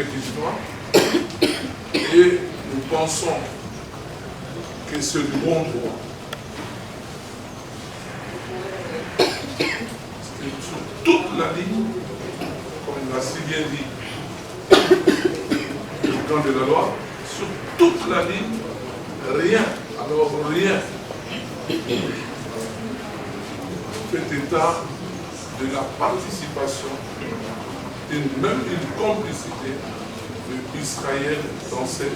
réquisitoire et nous pensons que c'est du bon droit. Sur toute la ligne, comme il l'a si bien dit le plan de la loi, sur toute la ligne, rien, alors rien, fait état de la participation, même une complicité d'Israël dans cet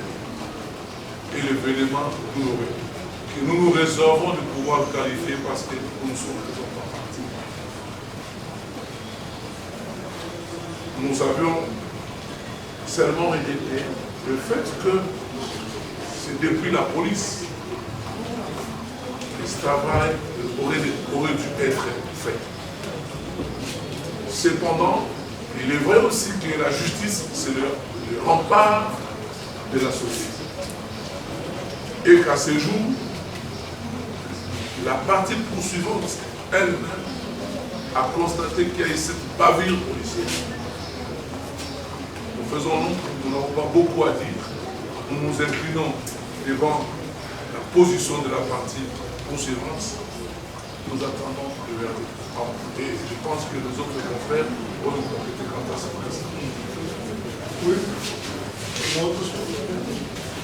événement douloureux, que nous nous réservons de pouvoir qualifier parce que nous ne sommes pas partis. Nous avions seulement regretté le fait que c'est depuis la police que ce travail aurait dû être fait. Cependant, il est vrai aussi que la justice, c'est le rempart de la société. Et qu'à ce jour, la partie poursuivante elle-même a constaté qu'il y a eu cette bavure policière. Nous n'avons pas beaucoup à dire. Nous nous inclinons devant la position de la partie poursuivante. Nous attendons le verdict. Et je pense que les autres confrères vont nous compléter quant à cette question. Oui.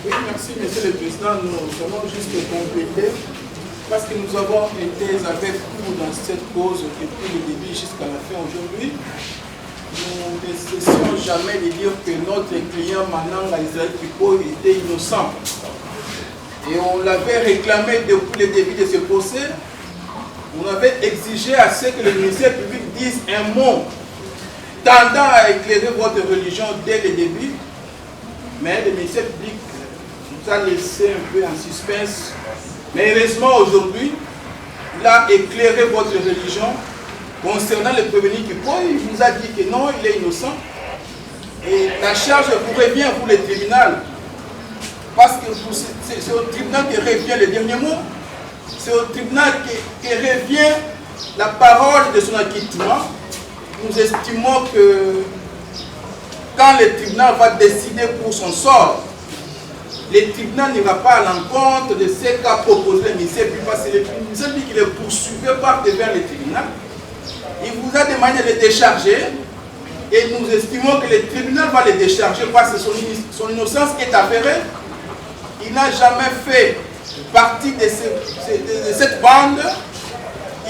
Oui, merci, Monsieur le Président. Nous allons juste compléter parce que nous avons été avec vous dans cette cause depuis le début jusqu'à la fin aujourd'hui. Nous ne cessons jamais de dire que notre client Mananga Israël Pipo était innocent. Et on l'avait réclamé depuis le début de ce procès. On avait exigé à ce que le ministère public dise un mot tendant à éclairer votre religion dès le début. Mais le ministère public nous a laissé un peu en suspense. Mais heureusement aujourd'hui, il a éclairé votre religion concernant le prévenu Pipo. Il vous a dit que non, il est innocent. Et la charge vous revient, vous, le tribunal. Parce que c'est au tribunal que revient le dernier mot. C'est au tribunal que revient la parole de son acquittement. Nous estimons que quand le tribunal va décider pour son sort, le tribunal n'ira pas à l'encontre de ce qu'a proposé le ministère public, parce que le ministère public il est poursuivi par devant le tribunal. Il vous a demandé de le décharger et nous estimons que le tribunal va le décharger parce que son innocence est avérée. Il n'a jamais fait partie de cette bande.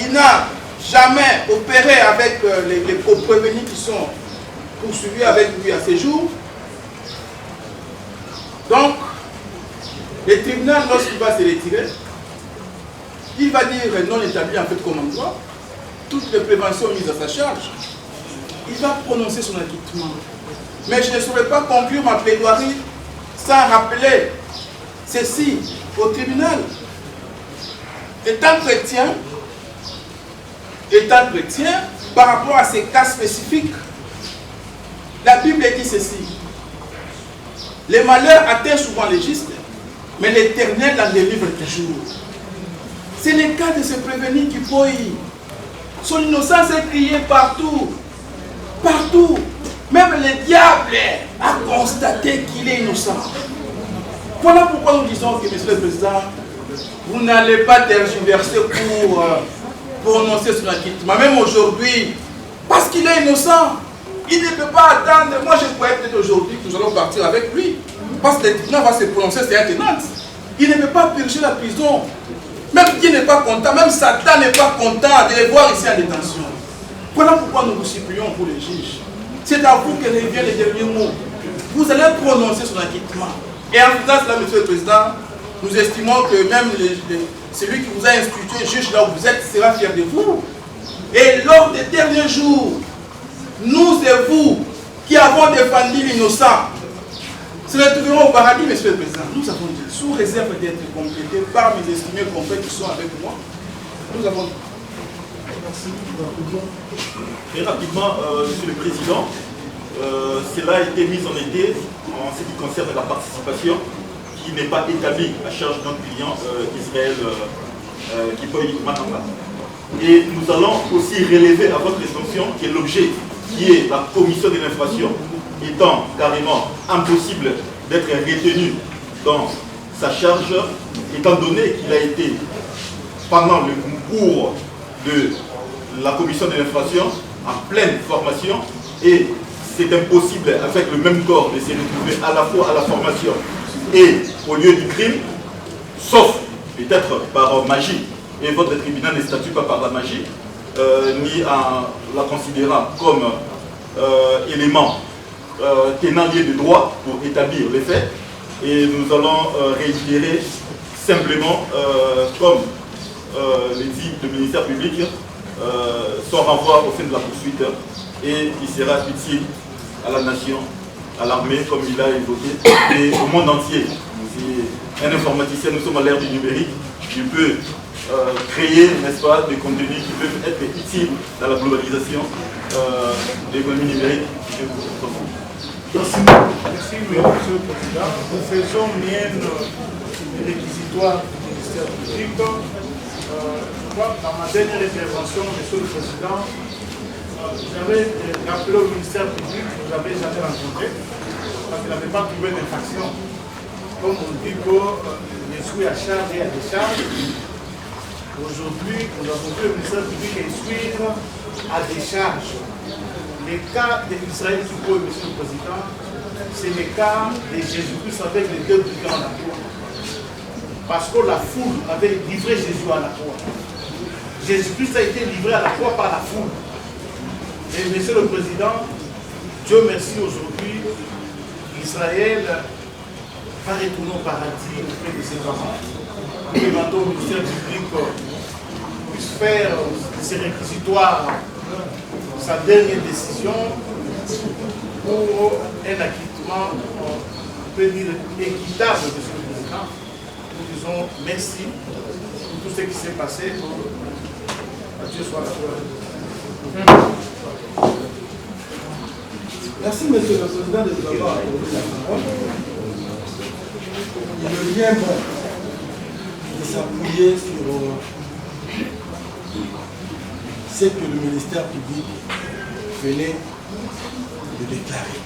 Il n'a jamais opéré avec les prévenus qui sont poursuivis avec lui à ce jour. Donc, le tribunal, lorsqu'il va se retirer, il va dire non établi en fait comme endroit, toutes les préventions mises à sa charge. Il va prononcer son acquittement. Mais je ne saurais pas conclure ma plaidoirie sans rappeler ceci au tribunal. Étant chrétien, par rapport à ces cas spécifiques, la Bible dit ceci. Les malheurs atteignent souvent les justes, mais l'Éternel en délivre toujours. C'est le cas de ce prévenu qui peut y. Son innocence est criée partout. Partout. Même le diable a constaté qu'il est innocent. Voilà pourquoi nous disons que, Monsieur le Président, vous n'allez pas tergiverser pour prononcer son acquittement. Même aujourd'hui, parce qu'il est innocent, il ne peut pas attendre. Moi, je croyais peut-être aujourd'hui que nous allons partir avec lui. Parce que le tribunal va se prononcer, c'est intenant. Il ne peut pas purger la prison. Même Dieu n'est pas content, même Satan n'est pas content de les voir ici en détention. Voilà pourquoi nous vous supplions pour les juges. C'est à vous que revient le dernier mot. Vous allez prononcer son acquittement. Et en faisant cela, Monsieur le Président, nous estimons que même celui qui vous a institué juge là où vous êtes sera fier de vous. Et lors des derniers jours, nous et vous qui avons défendu l'innocent, se retrouverons au paradis, Monsieur le Président. Nous avons dit, sous réserve d'être complétés par mes estimés confrères qui sont avec moi, nous avons dit. Merci. Très rapidement, Monsieur le Président, cela a été mis en idée en ce qui concerne la participation qui n'est pas établie à charge d'un client Israël qui peut y Mananga. Et nous allons aussi relever à votre attention qui est l'objet, qui est la commission de l'infraction, étant carrément impossible d'être retenu dans sa charge, étant donné qu'il a été, pendant le concours de la commission de l'infraction, en pleine formation, et c'est impossible avec le même corps de se retrouver à la fois à la formation et au lieu du crime, sauf peut-être par magie, et votre tribunal ne statue pas par la magie, ni en la considérant comme élément tenant lieu de droit pour établir les faits. Et nous allons réitérer simplement, comme le dit le ministère public, son renvoi au sein de la poursuite, et il sera utile à la nation, à l'armée, comme il a évoqué, et au monde entier. Si un informaticien, nous sommes à l'ère du numérique, il peut créer, n'est-ce pas, des contenus qui peuvent être utiles dans la globalisation de l'économie numérique. Merci, Monsieur le Président. Nous faisons mienne les réquisitoires du ministère public. Je crois que dans ma dernière intervention, Monsieur le Président, vous avez rappelé au ministère public que vous n'avez jamais rencontré parce qu'il n'avait pas trouvé d'infraction. Comme on dit que je suis à charge et à décharge, aujourd'hui, nous avons vu le ministère public instruire à décharge. Les cas d'Israël Souko, Monsieur le Président, c'est le cas de Jésus-Christ avec les deux brigands à la croix. Parce que la foule avait livré Jésus à la croix. Jésus-Christ a été livré à la croix par la foule. Et Monsieur le Président, Dieu merci aujourd'hui, Israël va retourner au paradis auprès de ses parents. Nous demandons au ministère public puisse faire ses réquisitoires sa dernière décision pour un acquittement, on peut dire, équitable, Monsieur le Président. Nous disons merci pour tout ce qui s'est passé. Dieu soit la gloire. Merci, Monsieur le Président, de nous avoir accordé la parole. Il est bien bon de s'appuyer sur ce que le ministère public venait de déclarer.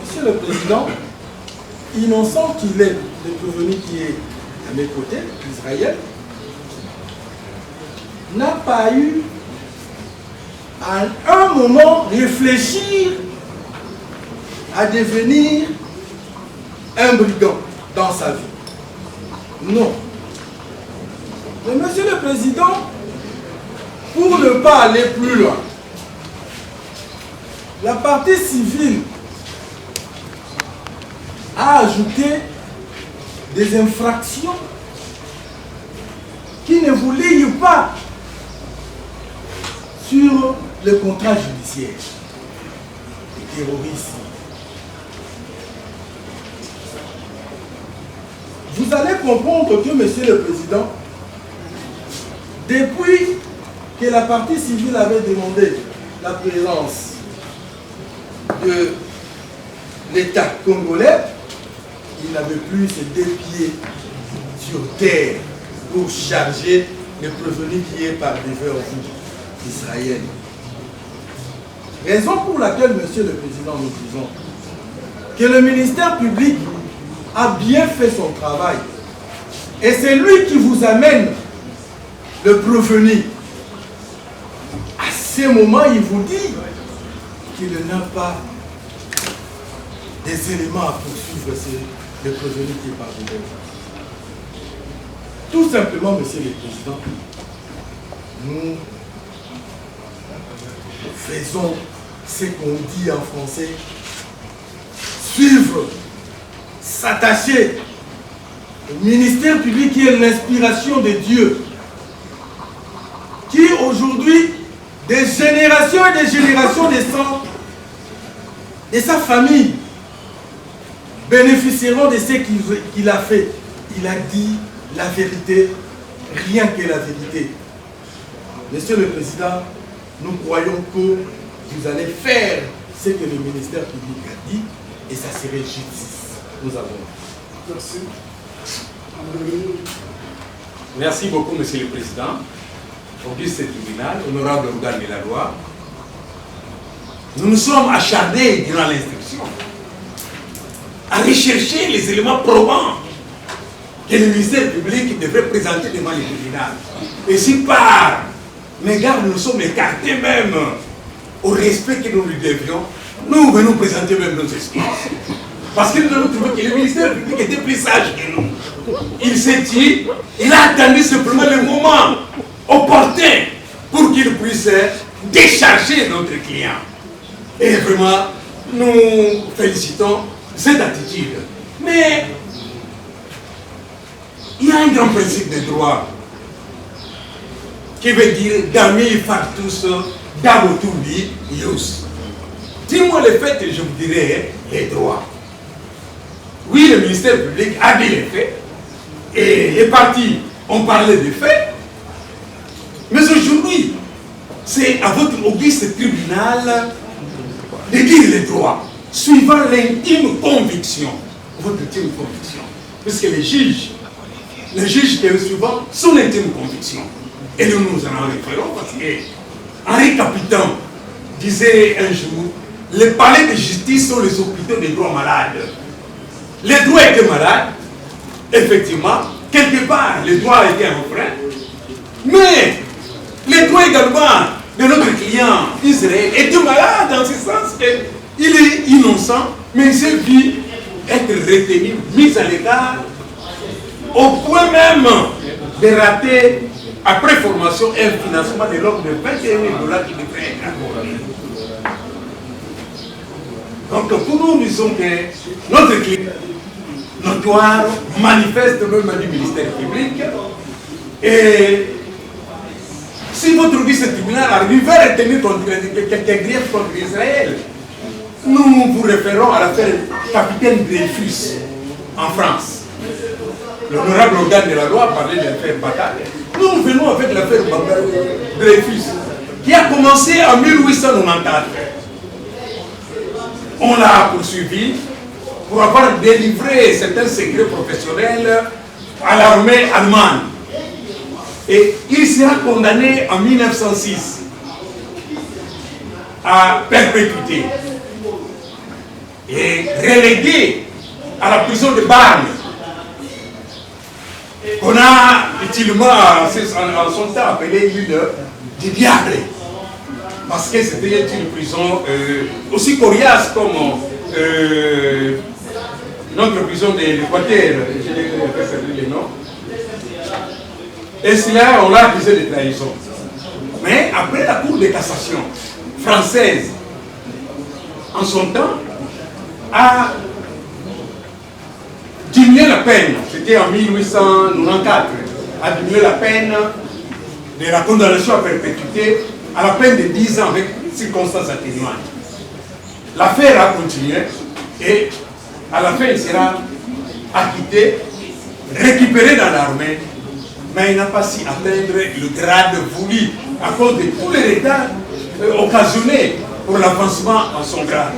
Monsieur le Président, innocent qu'il est, le prévenu qui est à mes côtés, Israël, n'a pas eu à un moment réfléchir à devenir un brigand dans sa vie. Non. Mais Monsieur le Président, pour ne pas aller plus loin, la partie civile a ajouté des infractions qui ne vous lient pas sur le contrat judiciaire. Le terrorisme. Vous allez comprendre que, Monsieur le Président, depuis que la partie civile avait demandé la présence de l'État congolais, il n'avait plus ses deux pieds sur terre pour charger le prévenu qui est par devers d'Israël. Raison pour laquelle, Monsieur le Président, nous disons que le ministère public a bien fait son travail. Et c'est lui qui vous amène le prévenu. À ce moment, il vous dit qu'il n'a pas des éléments à poursuivre le prévenu qui est parvenu. Tout simplement, Monsieur le Président, nous faisons ce qu'on dit en français, suivre, s'attacher au ministère public qui est l'inspiration de Dieu, qui aujourd'hui, des générations et des générations de sa famille bénéficieront de ce qu'il a fait. Il a dit la vérité, rien que la vérité. Monsieur le Président, nous croyons que vous allez faire ce que le ministère public a dit et ça serait justice. Nous avons. Merci. Merci beaucoup, Monsieur le Président. Auguste tribunal, honorable organe de la loi, nous nous sommes acharnés durant l'instruction à rechercher les éléments probants que le ministère public devrait présenter devant les tribunaux. Et si par mégarde nous sommes écartés même au respect que nous lui devions, nous venons présenter même nos excuses. Parce que nous avons trouvé que le ministère public était plus sage que nous. Il s'est dit, il a attendu simplement le moment opportun pour qu'il puisse décharger notre client. Et vraiment, nous félicitons cette attitude. Mais il y a un grand principe de droit qui veut dire Dami factus dabotubi ius. Dis-moi le fait, je vous dirai les droits. Oui, le ministère public a dit les faits et les partis ont parlé des faits. Mais aujourd'hui, c'est à votre auguste tribunal de dire les droits suivant l'intime conviction. Votre intime conviction. Puisque les juges qui suivent son intime conviction. Et nous nous en référons parce que Henri Capitan disait un jour, les palais de justice sont les hôpitaux des droits malades. Les droits étaient malades, effectivement, quelque part les droits étaient un frein, mais les droits également de notre client Israël étaient malades dans ce sens qu'il est innocent, mais il s'est vu être retenu, mis à l'écart, au point même de rater, après formation, un financement de l'ordre de $21 000 qui devrait être accordé. Donc pour nous, disons que notre client notoire manifeste même du ministère public. Et si votre auguste tribunal arrive à retenir quelques griefs contre Israël, nous vous référons à l'affaire Capitaine Dreyfus en France. L'honorable organe de la loi parlait de l'affaire Bataille. Nous venons avec l'affaire Dreyfus, qui a commencé en 1894. On l'a poursuivi pour avoir délivré certains secrets professionnels à l'armée allemande. Et il sera condamné en 1906 à perpétuité et relégué à la prison de Bâle, qu'on a utilement en son temps appelé l'île du diable, parce que c'était une prison aussi coriace comme notre prison de l'Équateur, je n'ai pas perdu le nom. Et cela, on l'a accusé de trahison. Mais après la Cour de cassation française, en son temps, a diminué la peine, c'était en 1894, a diminué la peine de la condamnation à perpétuité à la peine de 10 ans avec circonstances atténuantes. L'affaire a continué et à la fin il sera acquitté, récupéré dans l'armée, mais il n'a pas su atteindre le grade voulu à cause de tous les retards occasionnés pour l'avancement en son grade.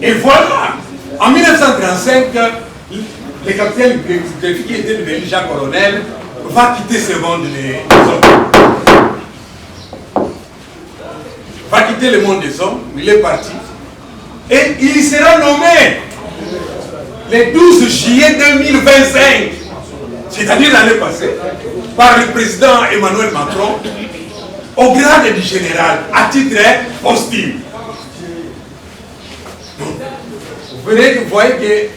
Et voilà, en 1935, le capitaine Dreyfus, qui était devenu Jacques Colonel, va quitter ce monde des hommes. Va quitter le monde des hommes, il est parti. Et il sera nommé le 12 juillet 2025, c'est-à-dire l'année passée, par le président Emmanuel Macron, au grade du général, à titre posthume. Vous voyez que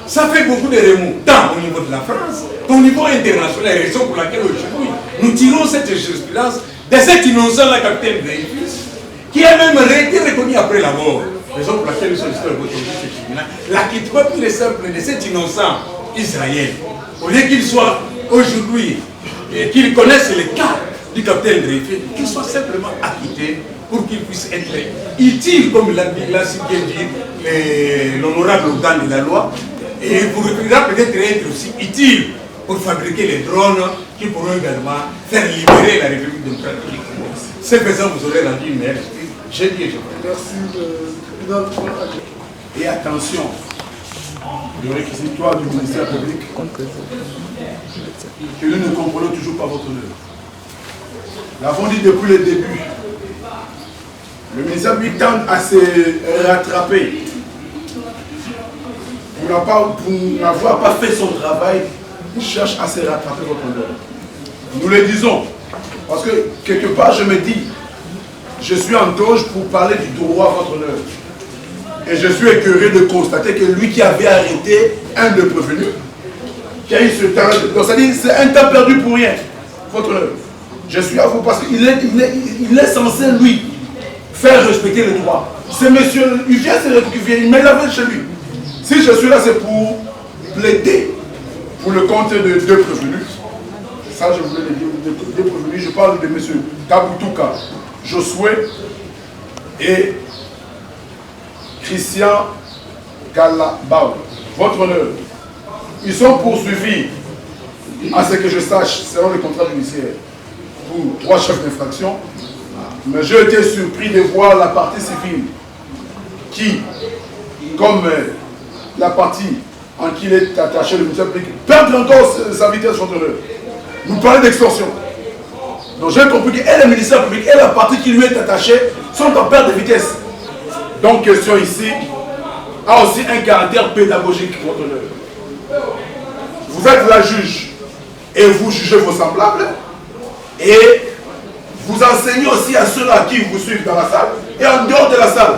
ça fait beaucoup de remous, tant au niveau de la France qu'au niveau international, raison pour laquelle aujourd'hui nous tirons cette jurisprudence de cet innocent, la capitaine Dreyfus, qui a même été reconnu après la mort. Raison pour laquelle nous sommes ici aujourd'hui, ce tribunal l'acquittement pur et simple de cet innocent israélien. Au lieu qu'il soit aujourd'hui, qu'il connaisse le cas du capitaine Dreyfus, qu'il soit simplement acquitté pour qu'il puisse être utile, comme l'a si bien dit l'honorable organe de la loi, et pourra peut-être être aussi utile pour fabriquer les drones qui pourront également faire libérer la République démocratique. Ce faisant, vous aurez rendu une meilleure justice. J'ai dit et je vous remercie. Et attention, le réquisitoire du ministère public, que nous ne comprenons toujours pas votre œuvre. Nous l'avons dit depuis le début. Le ministère public tente à se rattraper. Pour n'avoir pas fait son travail, il cherche à se rattraper votre honneur. Nous le disons, parce que quelque part je me dis, je suis en toge pour parler du droit à votre honneur. Et je suis écœuré de constater que lui qui avait arrêté un de prévenus, qui a eu ce temps, donc c'est-à-dire c'est un temps perdu pour rien, votre honneur. Je suis à vous parce qu'il est censé, lui, faire respecter le droit. Ce monsieur, il vient se réfugier, il met la main chez lui. Si je suis là, c'est pour plaider pour le compte de deux prévenus. Ça, je voulais le dire, deux prévenus. Je parle de M. Kabutouka Josué et Christian Galabao. Votre honneur. Ils sont poursuivis, à ce que je sache, selon le contrat judiciaire, pour 3 chefs d'infraction. Mais j'ai été surpris de voir la partie civile qui, comme la partie en qui il est attaché, le ministère public, perdre encore sa vitesse, votre honneur. Nous parlons d'extorsion. Donc j'ai compris que et le ministère public et la partie qui lui est attachée sont en perte de vitesse. Donc question ici a aussi un caractère pédagogique, votre honneur. Vous êtes la juge et vous jugez vos semblables et vous enseignez aussi à ceux-là qui vous suivent dans la salle et en dehors de la salle.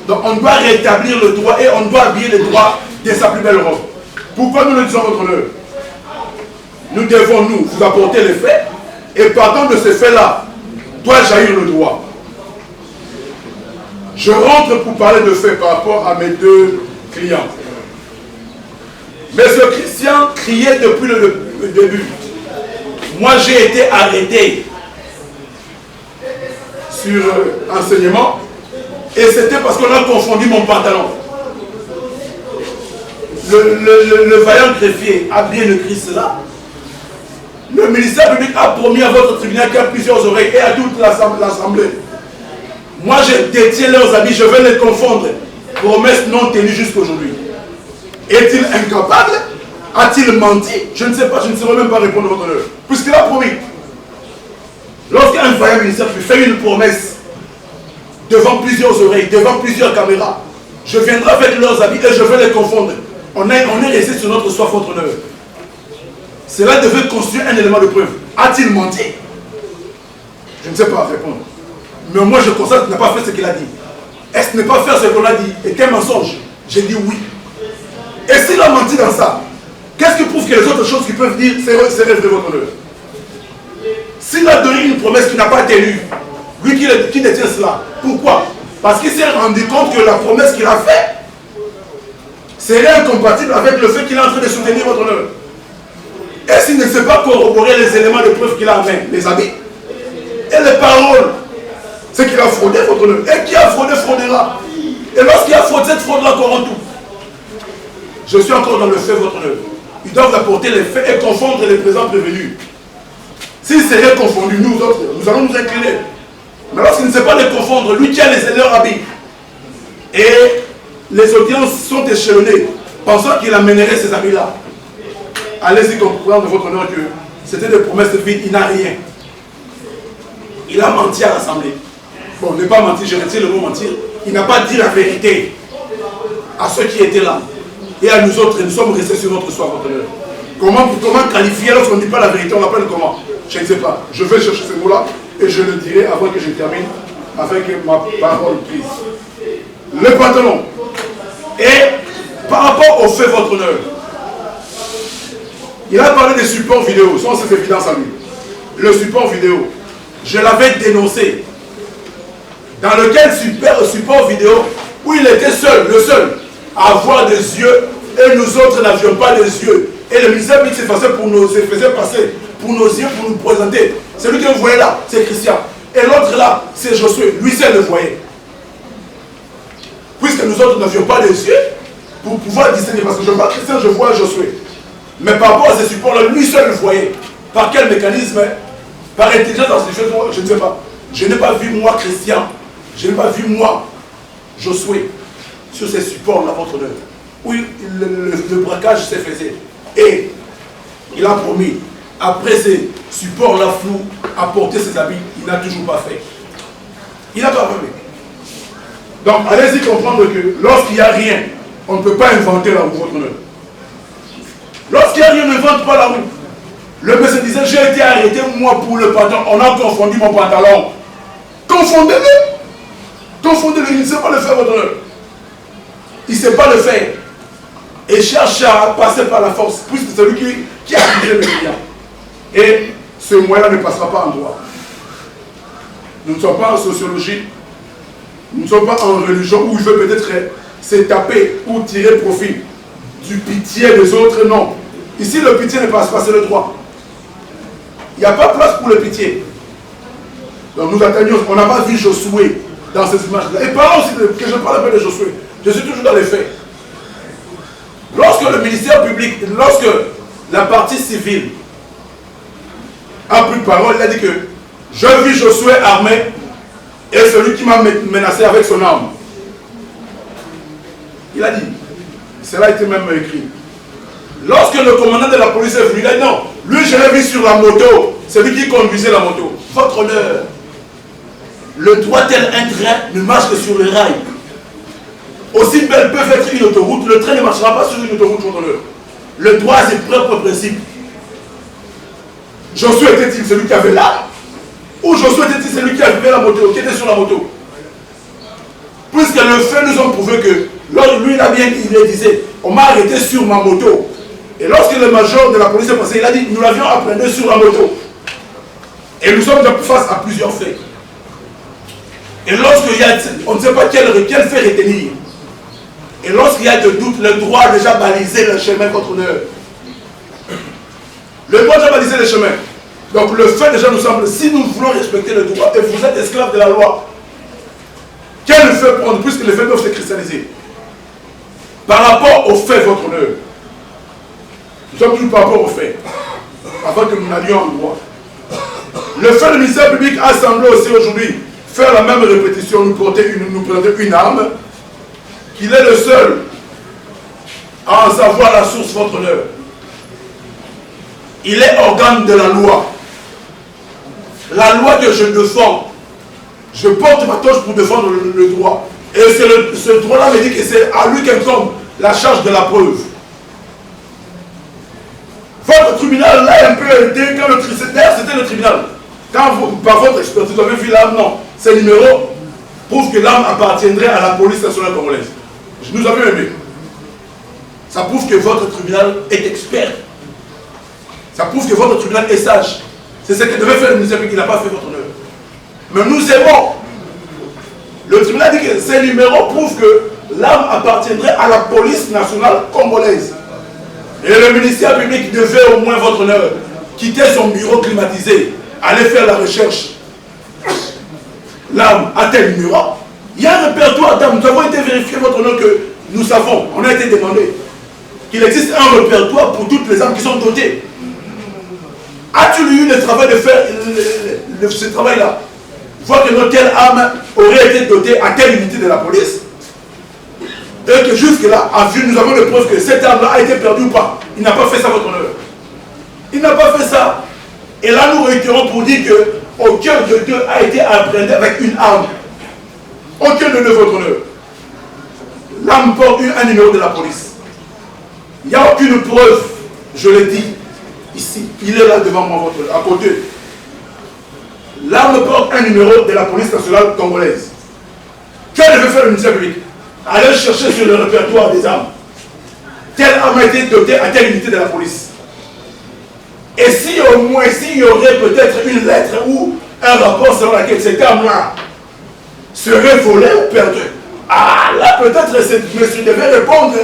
Donc on doit rétablir le droit et on doit habiller le droit de sa plus belle robe. Pourquoi nous le disons, votre honneur? Nous devons, nous, vous apporter les faits et partant de ces faits-là, doit jaillir le droit. Je rentre pour parler de faits par rapport à mes 2 clients. Mais ce Christian criait depuis le début. Moi, j'ai été arrêté sur enseignement et c'était parce qu'on a confondu mon pantalon. Le vaillant greffier a bien écrit cela. Le ministère public a promis à votre tribunal qu'il y a plusieurs oreilles et à toute l'Assemblée. Moi, je détiens leurs habits, je vais les confondre. Promesse non tenue jusqu'aujourd'hui. Est-il incapable? A-t-il menti? Je ne sais pas, je ne saurais même pas répondre à votre honneur. Puisqu'il a promis. Lorsqu'un vaillant ministère public fait une promesse devant plusieurs oreilles, devant plusieurs caméras, je viendrai avec leurs habits et je vais les confondre. On est resté sur notre soif, votre honneur. Cela devait construire un élément de preuve. A-t-il menti? Je ne sais pas répondre. Mais moi je constate qu'il n'a pas fait ce qu'il a dit. Est-ce qu'il n'est pas faire ce qu'on a dit est un mensonge? J'ai dit oui. Et s'il a menti dans ça, qu'est-ce qui prouve que les autres choses qu'ils peuvent dire, c'est rêve de votre honneur? S'il a donné une promesse qui n'a pas tenue, lui qui détient cela, pourquoi? Parce qu'il s'est rendu compte que la promesse qu'il a faite serait incompatible avec le fait qu'il est en train de soutenir votre honneur. Et s'il ne sait pas corroborer les éléments de preuve qu'il a en main, les habits et les paroles, c'est qu'il a fraudé votre honneur. Et qui a fraudé, fraudera. Et lorsqu'il a fraudé, cette fraude-là corrompt tout. Je suis encore dans le fait, votre honneur. Ils doivent apporter les faits et confondre les présents prévenus. S'ils seraient confondus, nous autres, nous allons nous incliner. Mais lorsqu'il ne sait pas les confondre, lui qui a leurs habits, et les audiences sont échelonnées, pensant qu'il amènerait ces habits-là, allez-y comprendre, votre honneur, que c'était des promesses vides, il n'a rien. Il a menti à l'Assemblée. Bon, ne pas mentir, je retire le mot mentir. Il n'a pas dit la vérité à ceux qui étaient là. Et à nous autres, nous sommes restés sur notre soif, votre honneur. Comment qualifier lorsqu'on ne dit pas la vérité, on l'appelle comment? Je ne sais pas. Je vais chercher ce mot-là et je le dirai avant que je termine avec ma parole prise. Le pantalon. Et par rapport au fait, votre honneur, il a parlé des supports vidéo, sans cette évidence à lui. Le support vidéo, je l'avais dénoncé. Dans lequel support vidéo, où il était seul, le seul, à avoir des yeux, et nous autres n'avions pas des yeux. Et le ministère public se faisait passer pour nos yeux, pour nous présenter. Celui que vous voyez là, c'est Christian. Et l'autre là, c'est Josué. Lui seul le voyait. Puisque nous autres n'avions pas des yeux, pour pouvoir distinguer, parce que je vois Christian, je vois Josué. Mais par rapport à ces supports-là, lui seul le voyait. Par quel mécanisme? Par intelligence artificielle, je ne sais pas. Je n'ai pas vu moi, Christian, je n'ai pas vu moi, Josué, sur ces supports-là, votre honneur, où le braquage s'est fait. Et il a promis, après ces supports-là flous, apporter ses habits, il n'a toujours pas fait. Il n'a pas fait. Donc, allez-y comprendre que lorsqu'il n'y a rien, on ne peut pas inventer la roue, votre honneur. Lorsqu'il n'y a rien, on n'invente pas la roue. Le monsieur disait, j'ai été arrêté, moi, pour le pantalon. On a confondu mon pantalon. Confondez-le. Confondez-le, il ne sait pas le faire, votre honneur. Il ne sait pas le faire. Et cherche à passer par la force, puisque c'est celui qui a accusé le client. Et ce moyen ne passera pas en droit. Nous ne sommes pas en sociologie. Nous ne sommes pas en religion où il veut peut-être se taper ou tirer profit du pitié des autres, non. Ici, le pitié ne passe pas, c'est le droit. Il n'y a pas de place pour le pitié. Donc nous atteignons, on n'a pas vu Josué dans ces images-là. Et parlons aussi que je parle un peu de Josué. Je suis toujours dans les faits. Lorsque le ministère public, lorsque la partie civile a pris parole, il a dit que je vis Josué armé et celui qui m'a menacé avec son arme. Il a dit, cela a été même écrit. Lorsque le commandant de la police est venu, il a dit non, lui je l'ai vu sur la moto, c'est lui qui conduisait la moto. Votre honneur, le droit tel un train ne marche que sur les rails. Aussi belle peut être une autoroute, le train ne marchera pas sur une autoroute, votre honneur. Le droit a ses propres principes. Josué était-il celui qui avait l'arme? Ou Josué était-il celui qui avait la moto, qui était sur la moto? Puisque le fait nous a prouvé que, lui il a bien dit, il disait, on m'a arrêté sur ma moto. Et lorsque le major de la police est passé, il a dit, nous l'avions appréhendé sur la moto. Et nous sommes face à plusieurs faits. Et lorsqu'il y a, on ne sait pas quel fait retenir. Et lorsqu'il y a de doute, le droit a déjà balisé le chemin, votre honneur. Le droit a déjà balisé le chemin. Donc le fait déjà nous semble, si nous voulons respecter le droit, et vous êtes esclaves de la loi, quel fait prendre, puisque les faits doivent se cristalliser? Par rapport aux faits, votre honneur. Nous sommes toujours par rapport aux faits, avant que nous n'allions en droit. Le fait du ministère public a semblé aussi aujourd'hui faire la même répétition, nous présenter une arme, qu'il est le seul à en savoir la source, votre honneur. Il est organe de la loi. La loi que je défends, je porte ma torche pour défendre le droit. Et ce droit-là me dit que c'est à lui qu'incombe la charge de la preuve. Votre tribunal l'a un peu aidé quand c'était le tribunal. Quand vous, par votre expertise, vous avez vu l'arme, non. Ces numéros prouvent que l'arme appartiendrait à la police nationale congolaise. Nous avions aimé. Ça prouve que votre tribunal est expert. Ça prouve que votre tribunal est sage. C'est ce que devait faire le ministère public, il n'a pas fait, votre honneur. Mais nous aimons. Le tribunal dit que ces numéros prouvent que l'arme appartiendrait à la police nationale congolaise. Et le ministère public devait au moins, votre honneur, quitter son bureau climatisé, aller faire la recherche. L'arme a tel numéro? Il y a un répertoire d'armes. Nous avons été vérifiés, votre honneur, que nous savons, on a été demandé, qu'il existe un répertoire pour toutes les armes qui sont dotées. As-tu eu le travail de faire ce travail-là? Voir que telle arme aurait été dotée à telle unité de la police, et que jusque-là, nous avons le preuve que cette arme-là a été perdue ou pas. Il n'a pas fait ça, votre honneur. Il n'a pas fait ça. Et là, nous réitérons pour dire qu'aucun de deux a été appréhendé avec une arme. Aucun de deux, votre honneur. L'arme porte un numéro de la police. Il n'y a aucune preuve, je l'ai dit, ici. Il est là devant moi, votre honneur, à côté. L'arme porte un numéro de la police nationale congolaise. Que devait faire le ministère public? Aller chercher sur le répertoire des armes. Telle arme a été dotée à telle unité de la police. Et si au moins, s'il y aurait peut-être une lettre ou un rapport selon laquelle cette arme-là serait volée ou perdue, ah là peut-être ce monsieur devait répondre.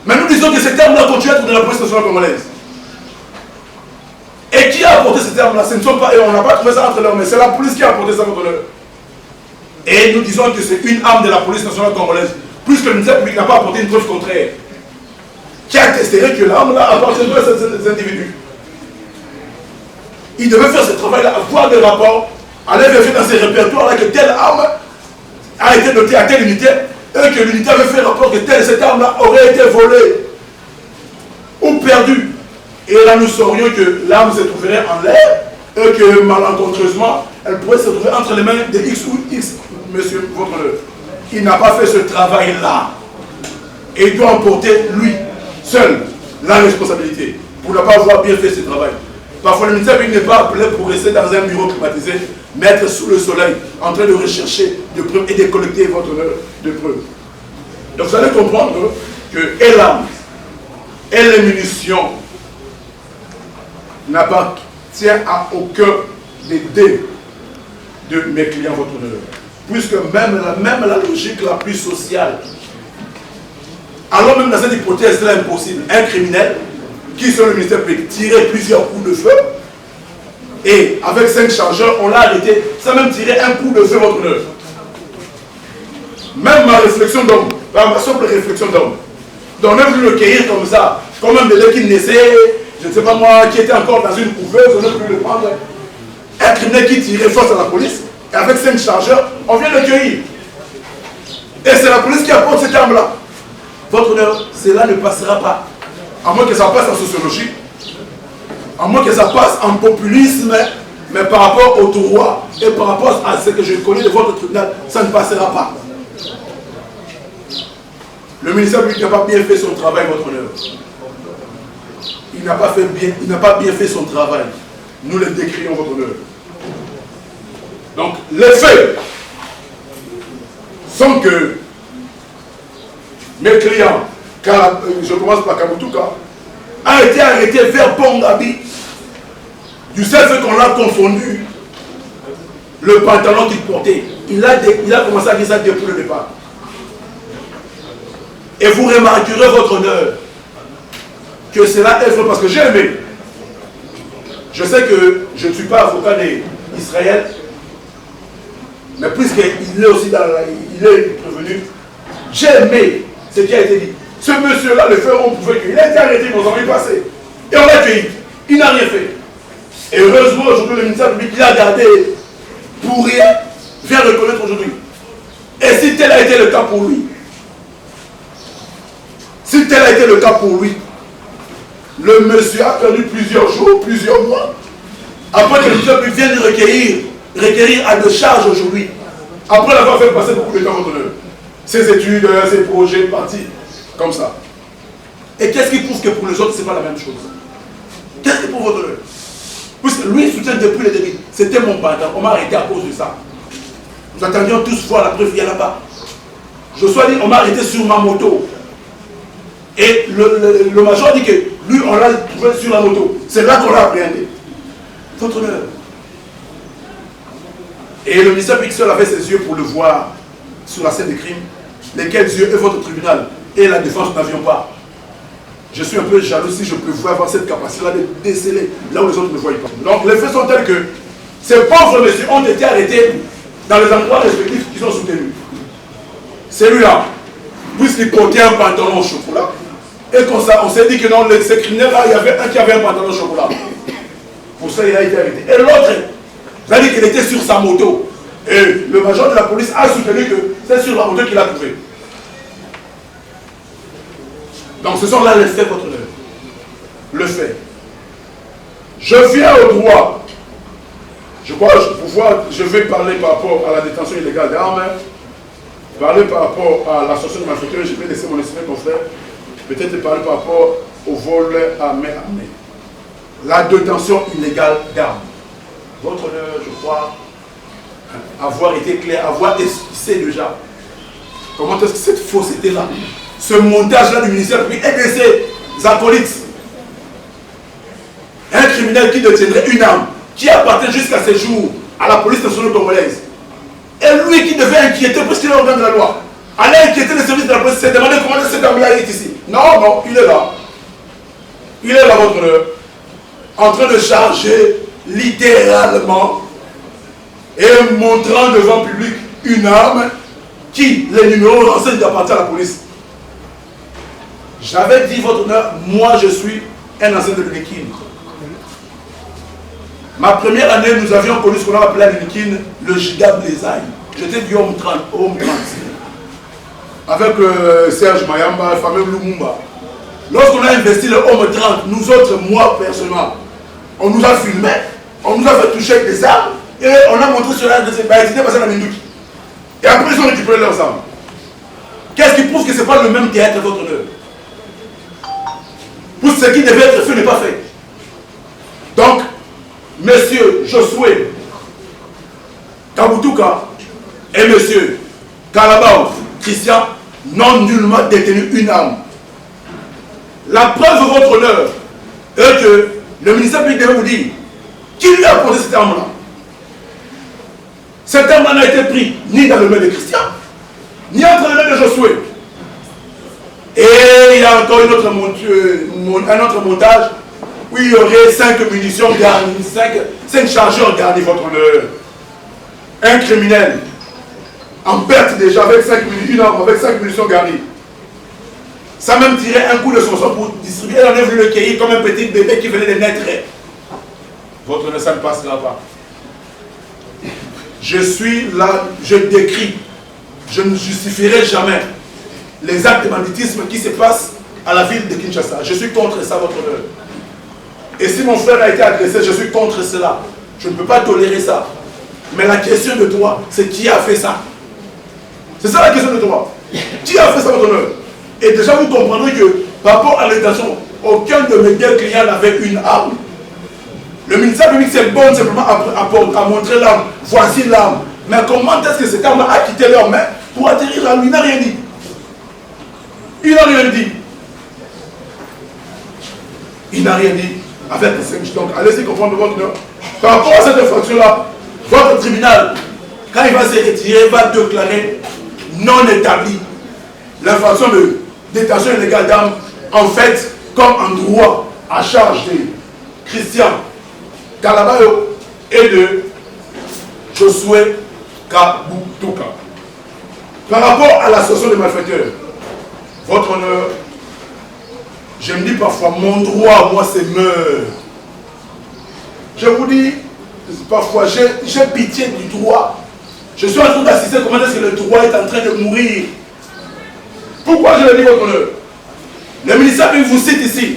Mais nous disons que cette arme-là continue à être de la police nationale congolaise. Et qui a apporté cette arme-là? Ce ne sont pas, et on n'a pas trouvé ça entre leurs mains, c'est la police qui a apporté ça contre eux. Et nous disons que c'est une arme de la police nationale congolaise, puisque le ministère public n'a pas apporté une preuve contraire, qui a testé que l'arme-là appartiendrait à ces individus. Il devait faire ce travail-là, avoir des rapports, aller vérifier dans ces répertoires-là que telle arme a été dotée à telle unité, et que l'unité avait fait rapport que cette arme-là aurait été volée ou perdue. Et là, nous saurions que l'arme se trouverait en l'air, et que malencontreusement, elle pourrait se trouver entre les mains de X ou X monsieur, votre honneur, il n'a pas fait ce travail-là. Et il doit emporter, lui, seul, la responsabilité pour ne pas avoir bien fait ce travail. Parfois, le ministère n'est pas appelé pour rester dans un bureau climatisé, mais être sous le soleil, en train de rechercher des preuves et de collecter votre honneur de preuves. Donc, vous allez comprendre que et l'arme et les munitions n'appartiennent à aucun des deux de mes clients, votre honneur. Puisque même la logique la plus sociale, alors même dans cette hypothèse, c'est impossible. Un criminel qui, sur le ministère, peut tirer plusieurs coups de feu, et avec 5 chargeurs, on l'a arrêté, sans même tirer un coup de feu, votre honneur. Même ma réflexion d'homme, ma simple réflexion d'homme, on a voulu le cueillir comme ça, comme un bébé qui naissait, je ne sais pas moi, qui était encore dans une couveuse, on a voulu le prendre. Un criminel qui tirait face à la police, et avec 5 chargeurs, on vient le cueillir. Et c'est la police qui apporte cette arme-là. Votre honneur, cela ne passera pas. À moins que ça passe en sociologie, à moins que ça passe en populisme, mais par rapport au droit et par rapport à ce que je connais de votre tribunal, ça ne passera pas. Le ministère public n'a pas bien fait son travail, votre honneur. Il n'a pas bien fait son travail. Nous le décrions, votre honneur. Donc, les faits sont que mes clients, car je commence par Kamutouka, a été arrêté vers Pongabi. Du seul fait qu'on l'a confondu, le pantalon qu'il portait. Il a commencé à dire ça depuis le départ. Et vous remarquerez, votre honneur, que cela est vrai parce que j'ai aimé. Je sais que je ne suis pas avocat d'Israël, mais puisqu'il est aussi il est prévenu, j'ai aimé ce qui a été dit. Ce monsieur-là, le fait, on pouvait qu'il a été arrêté, ils nous ont passé. Et on l'a accueilli. Il n'a rien fait. Et heureusement, aujourd'hui, le ministère public, il a gardé pour rien, vient reconnaître aujourd'hui. Et si tel a été le cas pour lui, le monsieur a perdu plusieurs jours, plusieurs mois, après que le ministère public vienne requérir à de charges aujourd'hui, après l'avoir fait passer beaucoup de temps votre honneur. Ses études, ses projets, partis, comme ça. Et qu'est-ce qui prouve que pour les autres, ce n'est pas la même chose? Qu'est-ce qui prouve votre honneur? Puisque lui, il soutient depuis le début. C'était mon pantalon. On m'a arrêté à cause de ça. Nous attendions tous voir la preuve, il y a là-bas. Je suis dit, on m'a arrêté sur ma moto. Et le major dit que lui, on l'a trouvé sur la moto. C'est là qu'on l'a appréhendé. Votre honneur. Et le ministère public seul avait ses yeux pour le voir sur la scène de crime, lesquels yeux et votre tribunal et la défense n'avions pas. Je suis un peu jaloux si je peux avoir cette capacité-là de déceler là où les autres ne voient pas. Donc les faits sont tels que ces pauvres messieurs ont été arrêtés dans les endroits respectifs qu'ils ont soutenus. Celui-là, puisqu'il portait un pantalon au chocolat, et comme ça, on s'est dit que dans ces criminels-là, il y avait un qui avait un pantalon au chocolat. Pour ça, il a été arrêté. Et l'autre, ça dit qu'il était sur sa moto. Et le major de la police a soutenu que c'est sur la moto qu'il a trouvé. Donc ce sont là les faits, votre honneur. Le fait. Je viens au droit. Je crois je vais parler par rapport à la détention illégale d'armes, parler par rapport à l'association de malfaiteurs, je vais laisser mon estimé confrère, peut-être parler par rapport au vol à main armée. La détention illégale d'armes. Votre honneur, je crois, avoir été clair, avoir esquissé déjà comment est-ce que cette fausseté-là, ce montage-là du ministère public et de ses acolytes, un criminel qui détiendrait une arme, qui appartient jusqu'à ce jour à la police nationale congolaise, et lui qui devait inquiéter parce qu'il est organe de la loi, allait inquiéter les services de la police, s'est demandé comment cette arme-là est ici. Non, non, il est là. Il est là, votre honneur, en train de charger littéralement et montrant devant le public une arme qui, les numéros renseignent d'appartient à la police. J'avais dit, votre honneur, moi je suis un ancien de l'UNIKIN. Ma première année, nous avions connu ce qu'on a appelé à l'UNIKIN le Giga Blaisaï. J'étais du Home 30, avec Serge Mayamba, le fameux Lumumba. Lorsqu'on a investi le Home 30, nous autres, moi personnellement, on nous a filmé, on nous a fait toucher avec des armes, et on a montré sur la deuxième parce que la Minduki. Et après, ils ont récupéré leurs armes. Qu'est-ce qui prouve que ce n'est pas le même théâtre, votre honneur? Pour ce qui devait être fait n'est pas fait. Donc, monsieur Josué Kabutuka et monsieur Kalabao Christian n'ont nullement détenu une arme. La preuve de votre honneur est que le ministère public devait vous dire qui lui a posé cette arme-là. Cette arme n'a été prise ni dans le main de Christian, ni entre les mains de Josué. Et il y a encore un autre montage où il y aurait 5 munitions garnies, 5 chargeurs garnis, votre honneur. Un criminel en perte déjà avec 5 munitions, une arme avec 5 munitions garnies. Ça même tirait un coup de son sang pour distribuer. Elle en est venue le cueillir comme un petit bébé qui venait de naître. Votre honneur, ça ne passera pas. Je suis là, je décris, je ne justifierai jamais les actes de banditisme qui se passent à la ville de Kinshasa. Je suis contre ça, votre honneur. Et si mon frère a été agressé, je suis contre cela. Je ne peux pas tolérer ça. Mais la question de toi, c'est qui a fait ça? C'est ça la question de toi. Qui a fait ça, votre honneur? Et déjà, vous comprendrez que par rapport à l'intention, aucun de mes deux clients n'avait une arme. Le ministère public, c'est bon simplement à montrer l'arme. Voici l'arme. Mais comment est-ce que cette arme a quitté leurs mains pour atterrir là? Il n'a rien dit. Il n'a rien dit. Il n'a rien dit. Avec les 5. Donc, allez-y comprendre votre nom. Par rapport à cette infraction-là, votre tribunal, quand il va se retirer, va déclarer non établi l'infraction de détention illégale d'armes, en fait, comme en droit à charge de Christian Kalabayo et de Josué Kabutuka. Par rapport à l'association des malfaiteurs, votre honneur, je me dis parfois, mon droit, moi, c'est meurt. Je vous dis, parfois, j'ai pitié du droit. Je suis en train d'assister comment est-ce que le droit est en train de mourir. Pourquoi je le dis, votre honneur? Le ministère qui vous cite ici,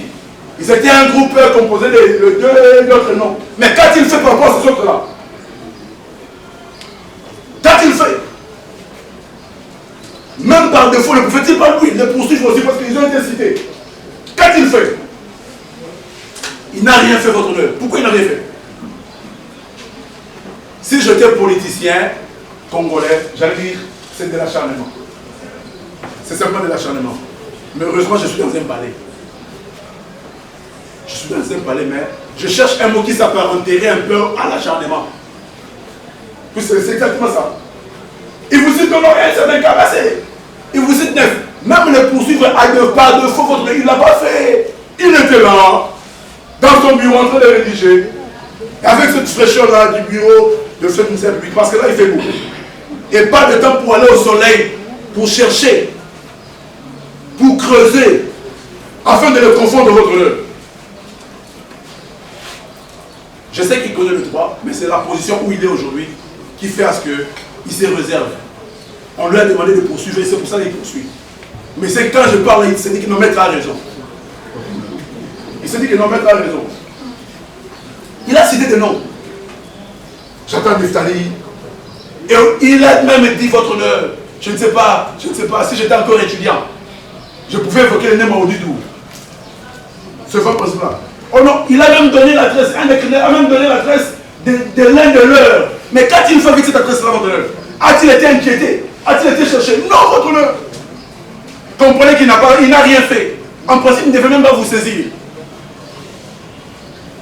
ils étaient un groupe composé de deux autres noms. Mais qu'a-t-il fait par rapport à ces autres-là? Qu'a-t-il fait? Même par défaut, ne pouvait-il pas lui les poursuivre aussi parce qu'ils ont été cités? Qu'a-t-il fait? Il n'a rien fait, votre honneur. Pourquoi il n'a rien fait? Si j'étais politicien congolais, j'allais dire c'est de l'acharnement. C'est simplement de l'acharnement. Mais heureusement, je suis dans un palais. Je suis dans un palais, mais je cherche un mot qui s'apparenterait un peu à l'acharnement. C'est exactement ça. Il vous cite non, c'est un cabassé. Il vous cite 9. Même le poursuivre à deux pas de faux, votre il ne l'a pas fait. Il était là, dans son bureau, en train de rédiger. Avec cette fraîcheur-là du bureau de ce ministère public, parce que là, il fait beau. Et pas de temps pour aller au soleil, pour chercher, pour creuser, afin de le confondre votre honneur. Je sais qu'il connaît le droit, mais c'est la position où il est aujourd'hui qui fait à ce qu'il se réserve. On lui a demandé de poursuivre et c'est pour ça qu'il poursuit. Mais c'est quand je parle, il se dit que non, maître a raison. Il se dit que non, maître a raison. Il a cité des noms. J'attends Neftali. Et il a même dit votre honneur. Je ne sais pas, si j'étais encore étudiant, je pouvais évoquer le nom Maudidou. Ce faux président-là. Oh non, il a même donné l'adresse, un des a même donné l'adresse de l'un de leurs. Mais qu'a-t-il fait avec cette adresse-là, votre honneur? A-t-il été inquiété? A-t-il été cherché? Non, votre honneur. Comprenez qu'il n'a rien fait. En principe, il ne devait même pas vous saisir.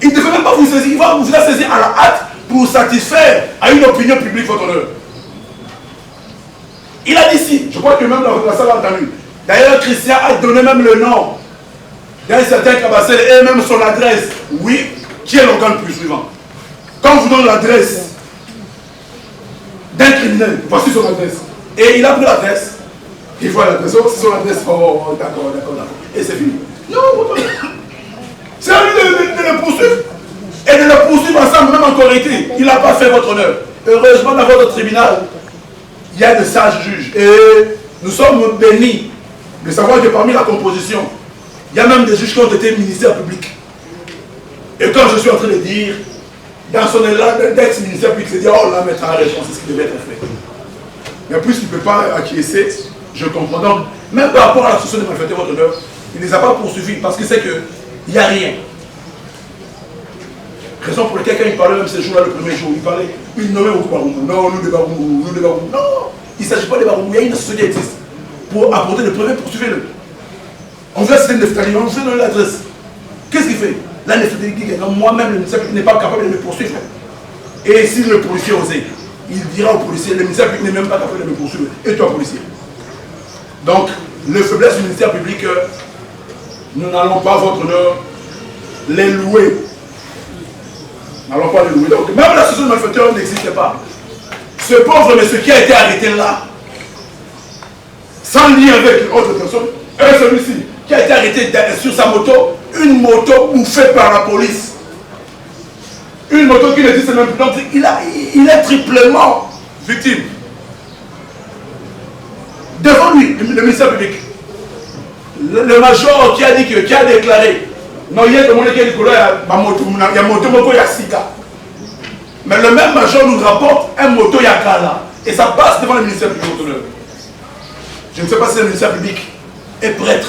Il ne devait même pas vous saisir. Il va vous la saisir à la hâte pour satisfaire à une opinion publique, votre honneur. Il a dit si. Je crois que même la salle a entendu. D'ailleurs, Christian a donné même le nom d'un certain Kabassel et même son adresse. Oui, qui est l'organe plus suivant. Quand on vous donne l'adresse d'un criminel, voici son adresse. Et il a pris l'adresse. Il voit l'adresse. C'est son adresse. Oh, d'accord. Et c'est fini. Non, votre honneur. C'est à lui de le poursuivre. Et de le poursuivre ensemble, même en correcté. Il n'a pas fait votre honneur. Heureusement, dans votre tribunal, il y a de sages juges. Et nous sommes bénis de savoir que parmi la composition, il y a même des juges qui ont été ministère public. Et quand je suis en train de dire, dans son élan d'ex-ministère public, c'est dire, oh là, maître a raison, c'est ce qui devait être fait. Mais puisqu'il ne peut pas acquiescer, je comprends. Donc, même par rapport à l'association des malfaiteurs, votre honneur, il ne les a pas poursuivis parce qu'il sait qu'il n'y a rien. Raison pour laquelle, quand il parlait même ce jour-là, le premier jour, il parlait, il nommait beaucoup Baroumou. Non, nous des Baroumou, nous des Baroumou. Non, il ne s'agit pas des Baroumou, il y a une association qui existe. Pour apporter le preuves, poursuivez-le. On veut citer Neftali, on veut donner l'adresse. Qu'est-ce qu'il fait? Là, Neftali dit que moi-même, le ministère n'est pas capable de me poursuivre. Et si le policier osait, il dira au policier, le ministère public n'est même pas capable de me poursuivre. Et toi, policier? Donc, les faiblesses du ministère public, nous n'allons pas, votre honneur, les louer. N'allons pas les louer. Donc, même l'association de malfaiteurs n'existe pas. Ce pauvre monsieur qui a été arrêté là, sans lien avec autre personne, et celui-ci qui a été arrêté sur sa moto, une moto bouffée par la police. Une moto qui n'existe même plus. Donc, il est triplement victime. Devant lui, le ministère public, le major qui a dit qui a déclaré, non, il y a demandé qu'il y a moto, il y a moto, il y a Sika. Mais le même major nous rapporte un moto Yakala. Et ça passe devant le ministère public. Je ne sais pas si le ministère public est prêtre.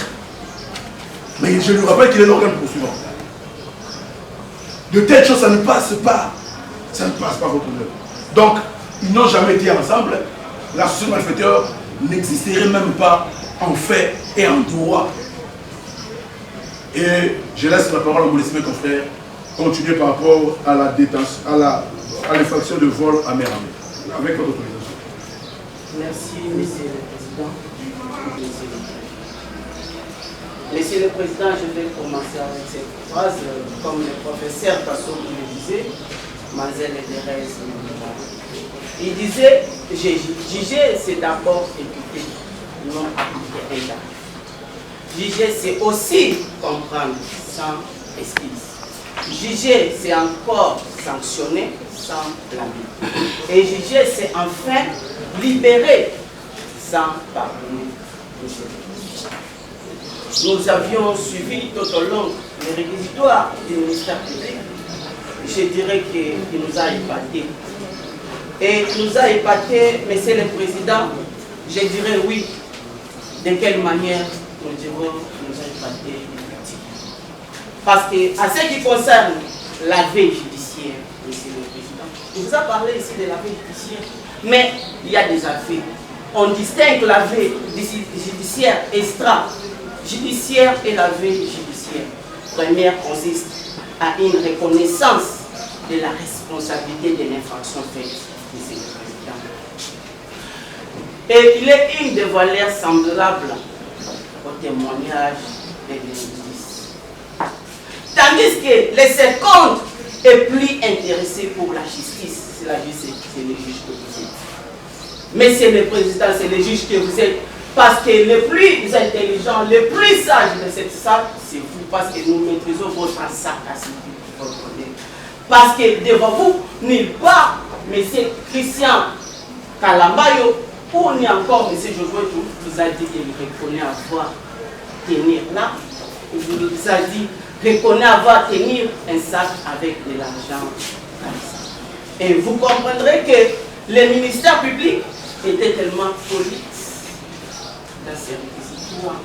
Mais je lui rappelle qu'il est l'organe poursuivant. De telles choses, ça ne passe pas. Ça ne passe pas, votre honneur. Donc, ils n'ont jamais été ensemble. L'association de malfaiteurs n'existerait même pas en fait et en droit. Et je laisse la parole à mon estimé confrère continuer par rapport à la détention, à l'infraction de vol à mer armée. Avec votre autorisation. Merci, Monsieur le Président. Monsieur le Président, je vais commencer avec cette phrase. Comme le professeur Tasso le disait, Mazel et Thérèse. Il disait, juger, c'est d'abord écouter, non appliquer un acte. Juger, c'est aussi comprendre sans excuse. Juger, c'est encore sanctionner sans blâmer. Et juger, c'est enfin libérer sans pardonner. Nous avions suivi tout au long les réquisitoires du ministère public. Je dirais qu'il nous a épatés. Et nous a épaté, Monsieur le Président, je dirais oui. De quelle manière nous dirons nous a épaté? Parce qu'à ce qui concerne la veille judiciaire, Monsieur le Président, il vous a parlé ici de la veille judiciaire, mais il y a des affaires. On distingue la veille judiciaire extra-judiciaire et la veille judiciaire. Première consiste à une reconnaissance de la responsabilité de l'infraction faite. Monsieur le Président. Et il est une des valeurs semblables au témoignage de l'injustice. Tandis que le second est plus intéressé pour la justice. C'est la justice, c'est le juge que vous êtes. Monsieur le Président, c'est le juge que vous êtes. Parce que le plus intelligent, le plus sage de cette salle, c'est vous. Parce que nous maîtrisons votre sagacité, votre honneur. Parce que devant vous, nulle part, M. Christian Kalambayo, ou ni encore M. Josué vous a dit qu'il reconnaît avoir tenir là. Il vous a dit reconnaît avoir tenir un sac avec de l'argent. Et vous comprendrez que le ministère public était tellement poli dans ces réquisitoires.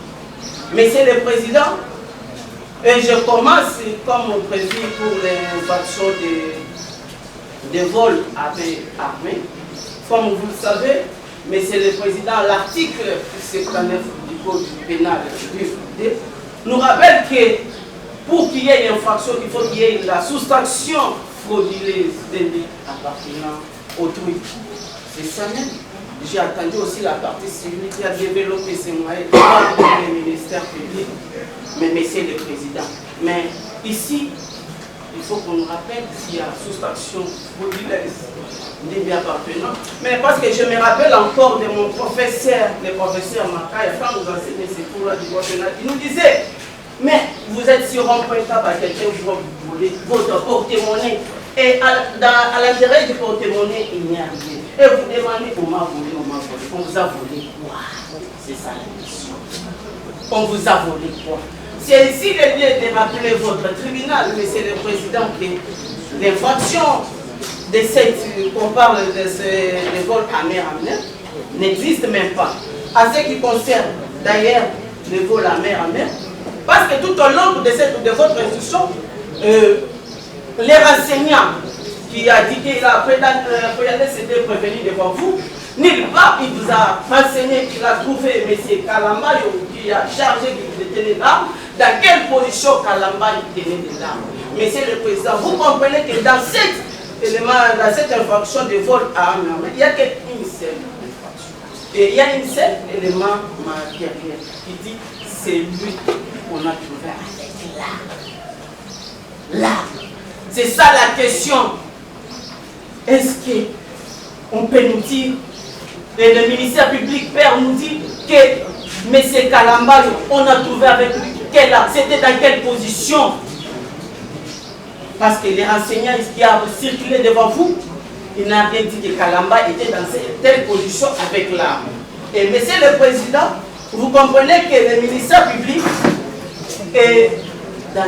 Monsieur le Président, et je commence comme prévu pour l'infraction de vol avec armée. Comme vous le savez, Monsieur le Président, l'article 59 du Code pénal nous rappelle que pour qu'il y ait une infraction, il faut qu'il y ait la soustraction frauduleuse des biens appartenant autrui. C'est ça même. J'ai attendu aussi la partie civile qui a développé ces moyens dans le ministère public, mais Monsieur le Président. Mais ici, il faut qu'on nous rappelle s'il y a soustraction frauduleuse des biens appartenant. Mais parce que je me rappelle encore de mon professeur, le professeur Makaï, quand nous enseignait ces cours-là du droit pénal, il nous disait, mais vous êtes sur un point à quelqu'un, vous voulez votre porte-monnaie. Et à l'intérieur du porte-monnaie, il n'y a rien. Et vous demandez, on m'a volé, on m'a volé. On vous a volé quoi? C'est ça la question. On vous a volé quoi? C'est ici le lieu de rappeler votre tribunal, Monsieur le Président, que l'infraction de cette, qu'on parle de ce vol à mer à mer, n'existe même pas. À ce qui concerne d'ailleurs le vol à mer, parce que tout au long de votre institution, les renseignants qui a dit qu'il a s'était prévenu devant vous, nulle part il vous a renseigné qu'il a trouvé M. Kalamba qui a chargé de tenir l'arme, dans quelle position Kalamba tenait des armes. Monsieur le Président, vous comprenez que dans cette infraction de vol à armes, il n'y a qu'une seule infraction. Et il y a une seule élément matériel qui dit c'est lui qu'on a trouvé avec l'arme. C'est ça la question. Est-ce qu'on peut nous dire, et le ministère public père nous dit que M. Kalamba, on a trouvé avec lui, c'était dans quelle position? Parce que les renseignants qui ont circulé devant vous, il n'a rien dit que Kalamba était dans telle position avec l'arme. Et Monsieur le Président, vous comprenez que le ministère public est dans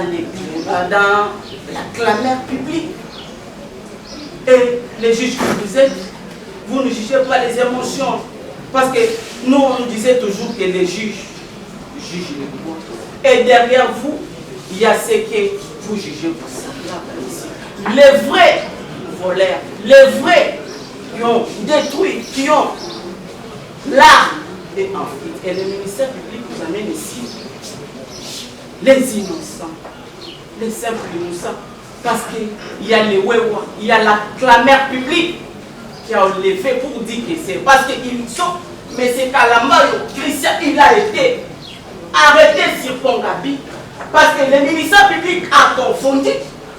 la clameur publique. Et les juges que vous êtes, vous ne jugez pas les émotions. Parce que nous, on disait toujours que les juges jugent les droits. Et derrière vous, il y a ce que vous jugez pour ça. Les vrais voleurs, les vrais qui ont détruit, qui ont l'arme et en fuite. Et le ministère public vous amène ici les innocents, les simples innocents. Parce qu'il y a les Wewa, il y a la clameur publique qui a levé pour dire que c'est parce qu'ils sont. Mais c'est Kalamba, Christian, il a été arrêté sur Pongabi. Parce que le ministère public a confondu,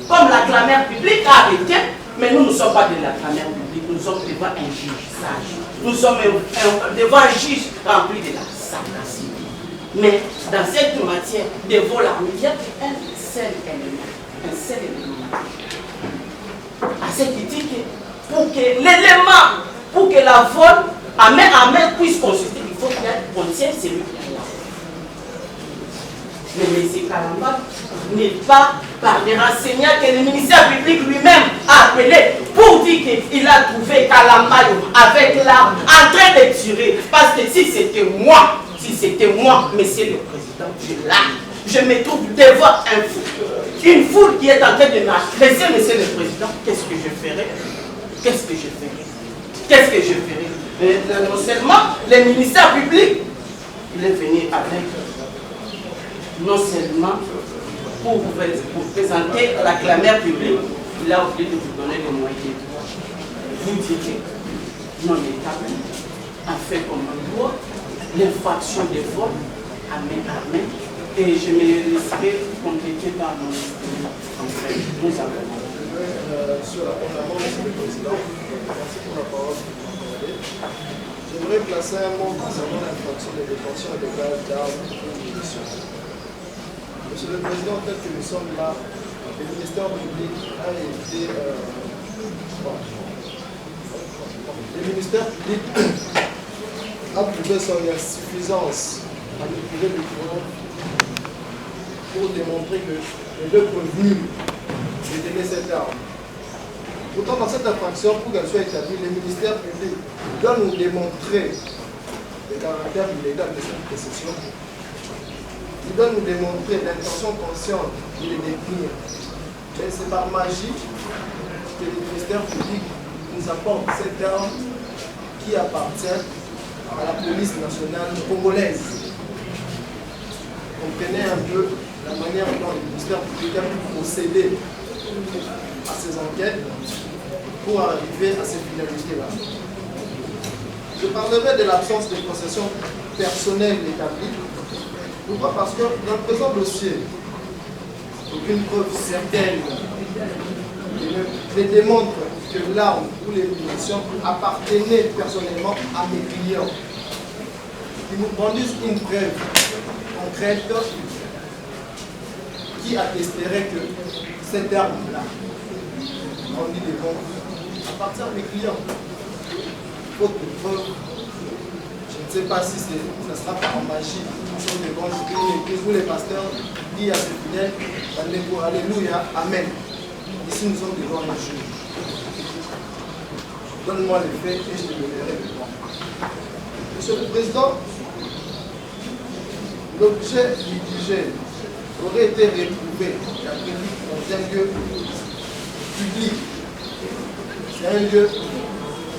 comme la clameur publique a arrêté. Mais nous ne sommes pas de la clameur publique, nous sommes devant un juge sage. Nous sommes devant un juge rempli de la sagacité. Mais dans cette matière de vol armé, il y a un seul élément. Un seul élément. À ce qui dit que pour que l'élément, pour que la vol à main puisse consister, il faut qu'il y ait un policier, c'est lui qui a là. Mais M. Kalamba n'est pas par les renseignants que le ministère public lui-même a appelé pour dire qu'il a trouvé Kalamba avec l'arme en train de tirer. Parce que si c'était moi, Monsieur le Président, je me trouve devant une foule qui est en train de marcher. Monsieur le Président, qu'est-ce que je ferais? Non seulement le ministère public, il est venu avec, non seulement pour présenter la clameur publique, il a oublié de vous donner les moyens. Vous direz, non établi, a fait comme un droit, l'infraction de vol à main, et je me laisserai compléter par mon frère. Nous avons. Sur la fondamentaire, Monsieur le Président, merci pour la parole que vous m'avez donnée. J'aimerais placer un mot concernant l'infraction de détention et de gaz d'armes et munitions. Monsieur le Président, peut-être que nous sommes là, le ministère public a été. Le ministère public a prouvé son insuffisance à nous prouver le droit pour démontrer que les deux prévenus détenaient cette arme. Pourtant, dans cette infraction, pour qu'elle soit établie, le ministère public doit nous démontrer le caractère illégal de cette possession. Il doit nous démontrer l'intention consciente de les détenir. Mais c'est par magie que le ministère public nous apporte cette arme qui appartient à la police nationale congolaise. Comprenez un peu la manière dont le ministère public a pu procéder à ces enquêtes pour arriver à ces finalités-là. Je parlerai de l'absence de possession personnelle établie. Pourquoi? Parce que dans le présent dossier, aucune preuve certaine ne démontre que l'arme ou les munitions appartenaient personnellement à mes clients. Ils nous produisent une preuve concrète qui attesterait que cette arme-là, on dit des bons, appartient à mes clients. Faute de preuve, je ne sais pas si ça sera par magie, sur des bons, où les pasteurs disent à ses fidèles, alléluia, amen. Ici nous sommes devant un juge. Donne-moi les faits et je te donnerai le droit. Monsieur le Président, l'objet litigé aurait été réprouvé dans un lieu public. C'est un lieu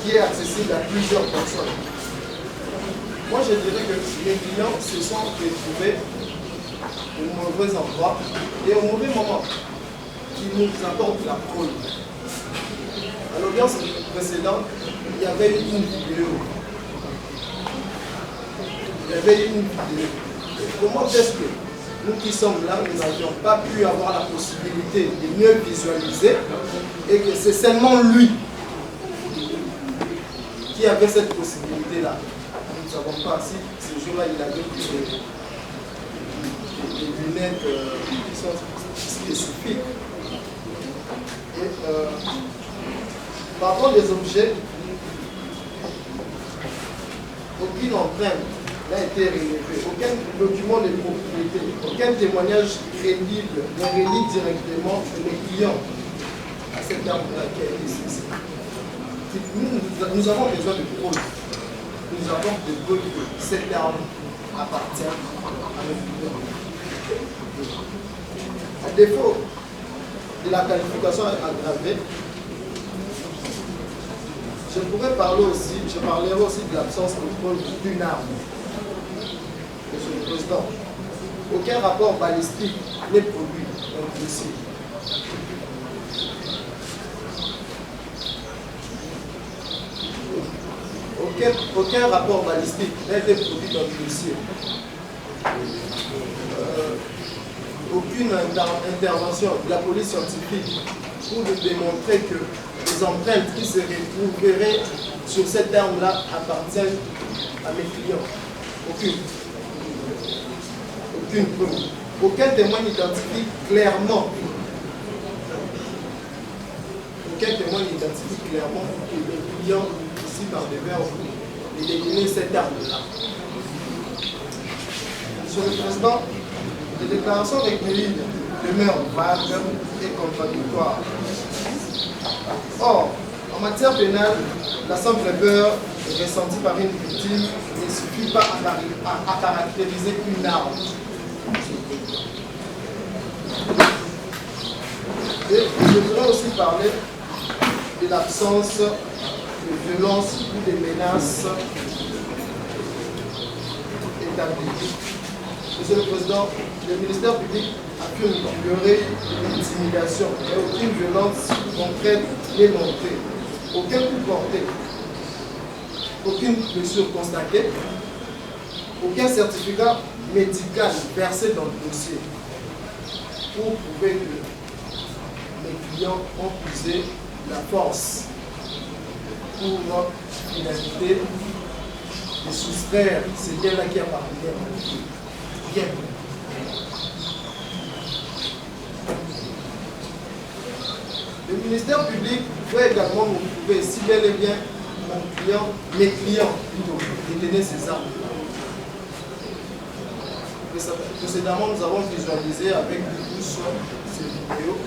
qui est accessible à plusieurs personnes. Moi, je dirais que les clients se sont retrouvés au mauvais endroit et au mauvais moment qui nous apporte la preuve. À l'audience précédente, il y avait une vidéo. Comment est-ce que nous qui sommes là, nous n'avions pas pu avoir la possibilité de mieux visualiser et que c'est seulement lui qui avait cette possibilité-là. Nous ne savons pas si ce jour-là, il avait plus des lunettes qui sont spécifiques. Et par rapport aux objets, aucune empreinte n'a été relevée, aucun document de propriété, aucun témoignage crédible ne relie directement les clients à cette arme-là qui a été saisie. Nous avons besoin de preuves. Nous avons des preuves que cette arme appartient à nos clients. À défaut de la qualification aggravée, je parlerai aussi de l'absence de preuve d'une arme. Monsieur le Président, aucun rapport balistique n'est produit dans le dossier. Aucun rapport balistique n'a été produit dans le dossier. Aucune intervention de la police scientifique pour démontrer que les empreintes qui se retrouveraient sur cette arme-là appartiennent à mes clients. Aucune preuve. Aucun témoin n'identifie clairement. Que le client ici par devait éliminer cette arme-là. Monsieur le Président, les déclarations recueillies demeurent vagues et contradictoires. Or, en matière pénale, la simple peur ressentie par une victime ne suffit pas à caractériser une arme. Et je voudrais aussi parler de l'absence de violence ou de menaces établies. Monsieur le Président, le ministère public affirme qu'il y aurait une intimidation, mais aucune violence concrète n'est montrée, aucun coup porté, aucune blessure constatée, aucun certificat médical versé dans le dossier pour prouver que les clients ont usé la force pour notre finalité de soustraire ces biens-là qui appartiennent. Bien. Le ministère public doit également nous prouver si bel et bien mes clients détenaient ces armes. Précédemment, nous avons visualisé avec des pouces ces vidéos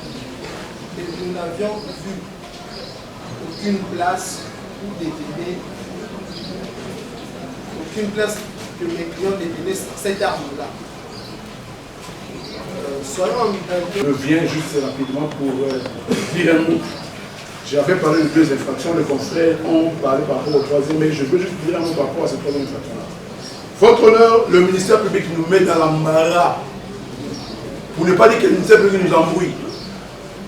et nous n'avions vu aucune place où détenir, aucune place que mes clients détenaient cette arme-là. Je viens juste rapidement pour dire un mot. J'avais parlé de 2 infractions, les confrères ont parlé par rapport au 3e, mais je veux juste dire un mot par rapport à cette 3e infraction-là. Votre honneur, le ministère public nous met dans l'embarras. Pour ne pas dire que le ministère public nous embrouille.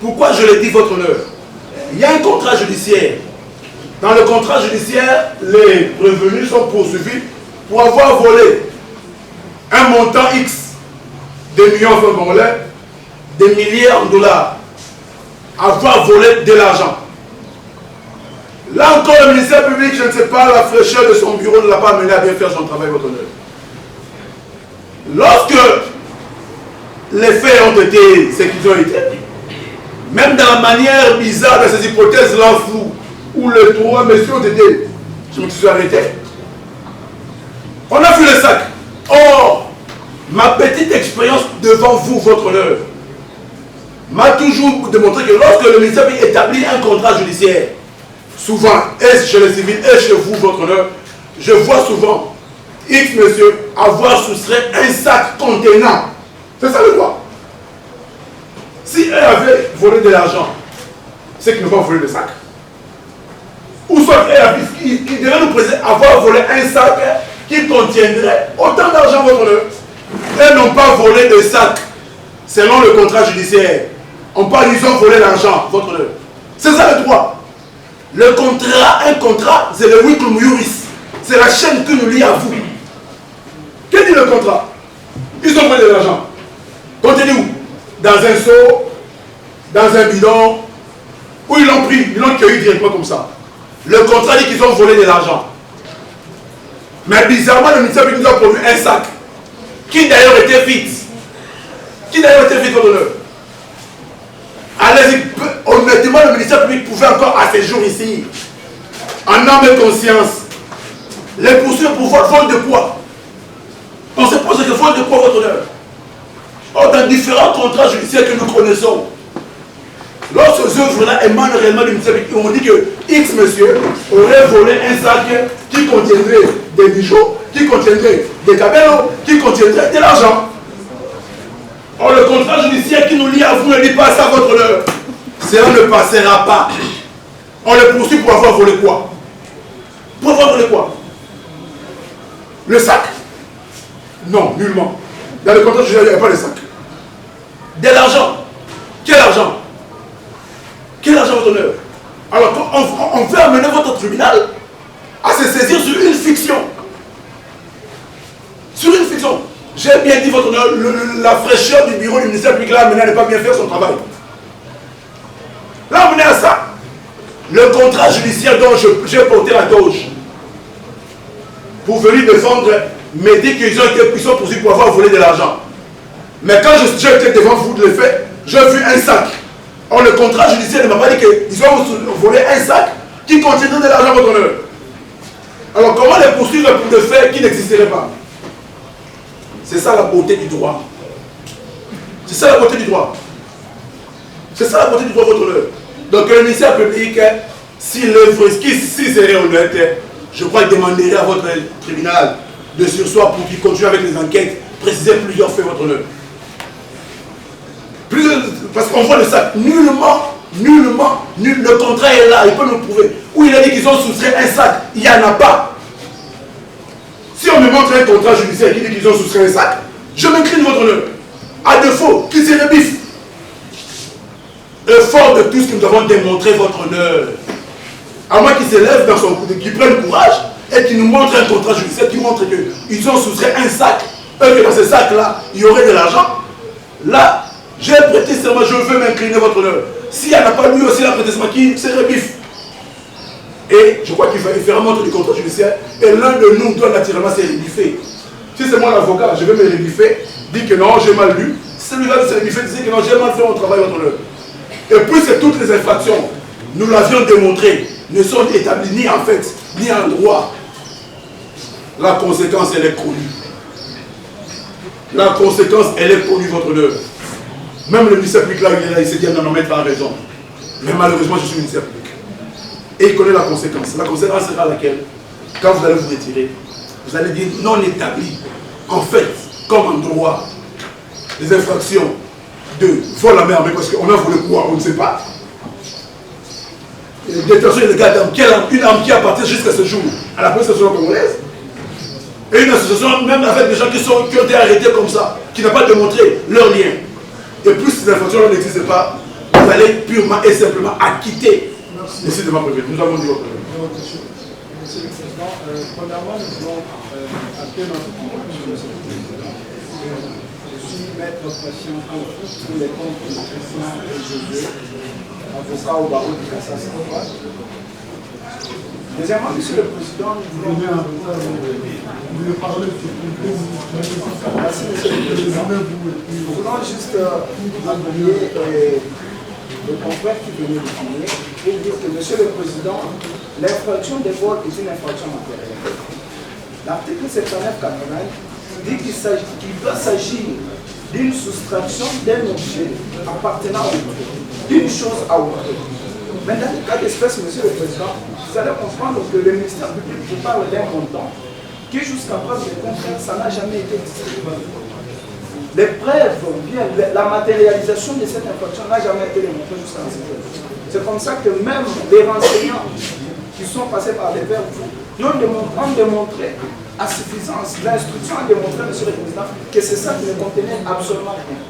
Pourquoi je le dis, votre honneur? Il y a un contrat judiciaire. Dans le contrat judiciaire, les prévenus sont poursuivis pour avoir volé un montant X, des millions de francs congolais, des milliards de dollars, avoir volé de l'argent. Là encore, le ministère public, je ne sais pas, la fraîcheur de son bureau ne l'a pas amené à bien faire son travail, votre honneur. Lorsque les faits ont été ce qu'ils ont été, même dans la manière bizarre de ces hypothèses-là floues, où les 3 messieurs ont été, je me suis arrêté. On a vu le sac. Or, ma petite expérience devant vous, votre honneur, m'a toujours démontré que lorsque le ministère public établit un contrat judiciaire, souvent, est-ce chez les civils, est-ce chez vous, votre honneur, je vois souvent X monsieur avoir soustrait un sac contenant. C'est ça le droit. Si elle avait volé de l'argent, c'est qu'ils n'ont pas volé le sac. Ou soit il devait nous présenter avoir volé un sac qui contiendrait autant d'argent votre honneur. Elles n'ont pas volé de sac selon le contrat judiciaire. On parle, ils ont volé l'argent, votre honneur. C'est ça le droit. Le contrat, un contrat, c'est le wiclum iuris. C'est la chaîne qui nous lie à vous. Qu'est-ce que dit le contrat? Ils ont volé de l'argent. Contenu où? Dans un seau, dans un bidon, où ils l'ont pris, ils l'ont cueilli directement comme ça. Le contrat dit qu'ils ont volé de l'argent. Mais bizarrement, le ministère public nous a produit un sac, qui d'ailleurs était vide. Qui d'ailleurs était vide, votre honneur. Allez-y, honnêtement, le ministère public pouvait encore à ces jours ici, en âme et conscience, les poursuivre pour vol de quoi? On se pose que vol de quoi, votre honneur? Or, dans différents contrats judiciaires que nous connaissons, lorsque ces œuvres-là émanent réellement du ministère public, on dit que X monsieur aurait volé un sac qui contiendrait des bijoux, qui contiendrait des cabellos, qui contiendrait de l'argent. Or, le contrat judiciaire qui nous lie à vous ne dit pas ça, votre honneur. Cela ne passera pas. On le poursuit pour avoir volé quoi? Pour avoir volé quoi? Le sac? Non, nullement. Dans le contrat judiciaire, il n'y a pas de sac. De l'argent. Quel argent? Quel argent, votre honneur? Alors, on veut amener votre tribunal à se saisir sur une fiction. Sur une fiction. J'ai bien dit, votre honneur, la fraîcheur du bureau du ministère public l'a amené à ne pas bien faire son travail. L'a amené à ça. Le contrat judiciaire dont j'ai porté la gauche pour venir défendre, me dit qu'ils ont été puissants poursuivis pour avoir volé de l'argent. Mais quand j'ai été devant vous de le faire, j'ai vu un sac. Or, le contrat judiciaire ne m'a pas dit qu'ils ont volé un sac qui contiendrait de l'argent, votre honneur. Alors, comment les poursuivre pour des faits qui n'existeraient pas? C'est ça la beauté du droit. C'est ça la beauté du droit. C'est ça la beauté du droit, votre honneur. Donc, le ministère public, s'il serait honnête, je crois qu'il demanderait à votre tribunal de surseoir pour qu'il continue avec les enquêtes, préciser plusieurs faits, votre honneur. Parce qu'on voit le sac, nullement, le contrat est là, il peut nous prouver. Où il a dit qu'ils ont soustrait un sac, il n'y en a pas. Si on me montre un contrat judiciaire qui dit qu'ils ont soustrait un sac, je m'incline, votre honneur. À défaut, qu'ils se rebiffe. Et fort de tout ce que nous avons démontré, votre honneur, à moins qu'ils se lèvent dans son coup, qu'ils prennent courage et qu'ils nous montrent un contrat judiciaire qui montre qu'ils ont soustrait un sac, et que dans ce sac-là, il y aurait de l'argent. Là, j'ai prêté serment, je veux m'incliner, votre honneur. S'il n'y en a pas lui aussi, la prêté serment qui se rebiffe. Et je crois qu'il fera montre du contrat judiciaire. Et l'un de nous doit naturellement se rebiffer. Si c'est moi l'avocat, je vais me rebiffer, dire que non, j'ai mal lu. Celui-là de se rebiffer, disait que non, j'ai mal fait mon travail, votre honneur. Et puis c'est toutes les infractions, nous l'avions démontré, ne sont établies ni en fait, ni en droit. La conséquence, elle est connue. La conséquence, elle est connue, votre honneur. Même le ministère public là, il s'est dit non, mais pas raison. Mais malheureusement, je suis ministère public. Et il connaît la conséquence. La conséquence sera laquelle? Quand vous allez vous retirer, vous allez dire non établi. En fait, comme en droit, les infractions de vol à main armée, parce qu'on a volé quoi, on ne sait pas. Détention illégale d'armes, une arme qui appartient jusqu'à ce jour à la police nationale congolaise. Et une association, même avec des gens qui ont été arrêtés comme ça, qui n'ont pas démontré leur lien. Et plus ces infractions-là n'existent pas, vous allez purement et simplement acquitter le site de ma préférée. Nous avons dit votre Monsieur le Président, premièrement, nous voulons appeler notre convention. Je suis maître patient pour tous les comptes du président Josué, avocat au barreau de cassation. Deuxièmement, Monsieur le Président, nous voulons... Merci, Monsieur le Président. Nous voulons juste appuyer le confrère qui venait de finir et dire que, Monsieur le Président, l'infraction des vols est une infraction matérielle. L'article 79-80 dit qu'il doit s'agir d'une soustraction d'un objet appartenant à autrui, d'une chose à autrui. Mais dans le cas d'espèce, Monsieur le Président, vous allez comprendre que le ministère public vous parle d'un montant que jusqu'à preuve du contraire, ça n'a jamais été distribué. Les preuves, bien, la matérialisation de cette infraction n'a jamais été démontrée jusqu'à ce jour. C'est comme ça que même les renseignants qui sont passés par les pairs ont démontré à suffisance, l'instruction a démontré, Monsieur le Président, que c'est ça qui ne contenait absolument rien.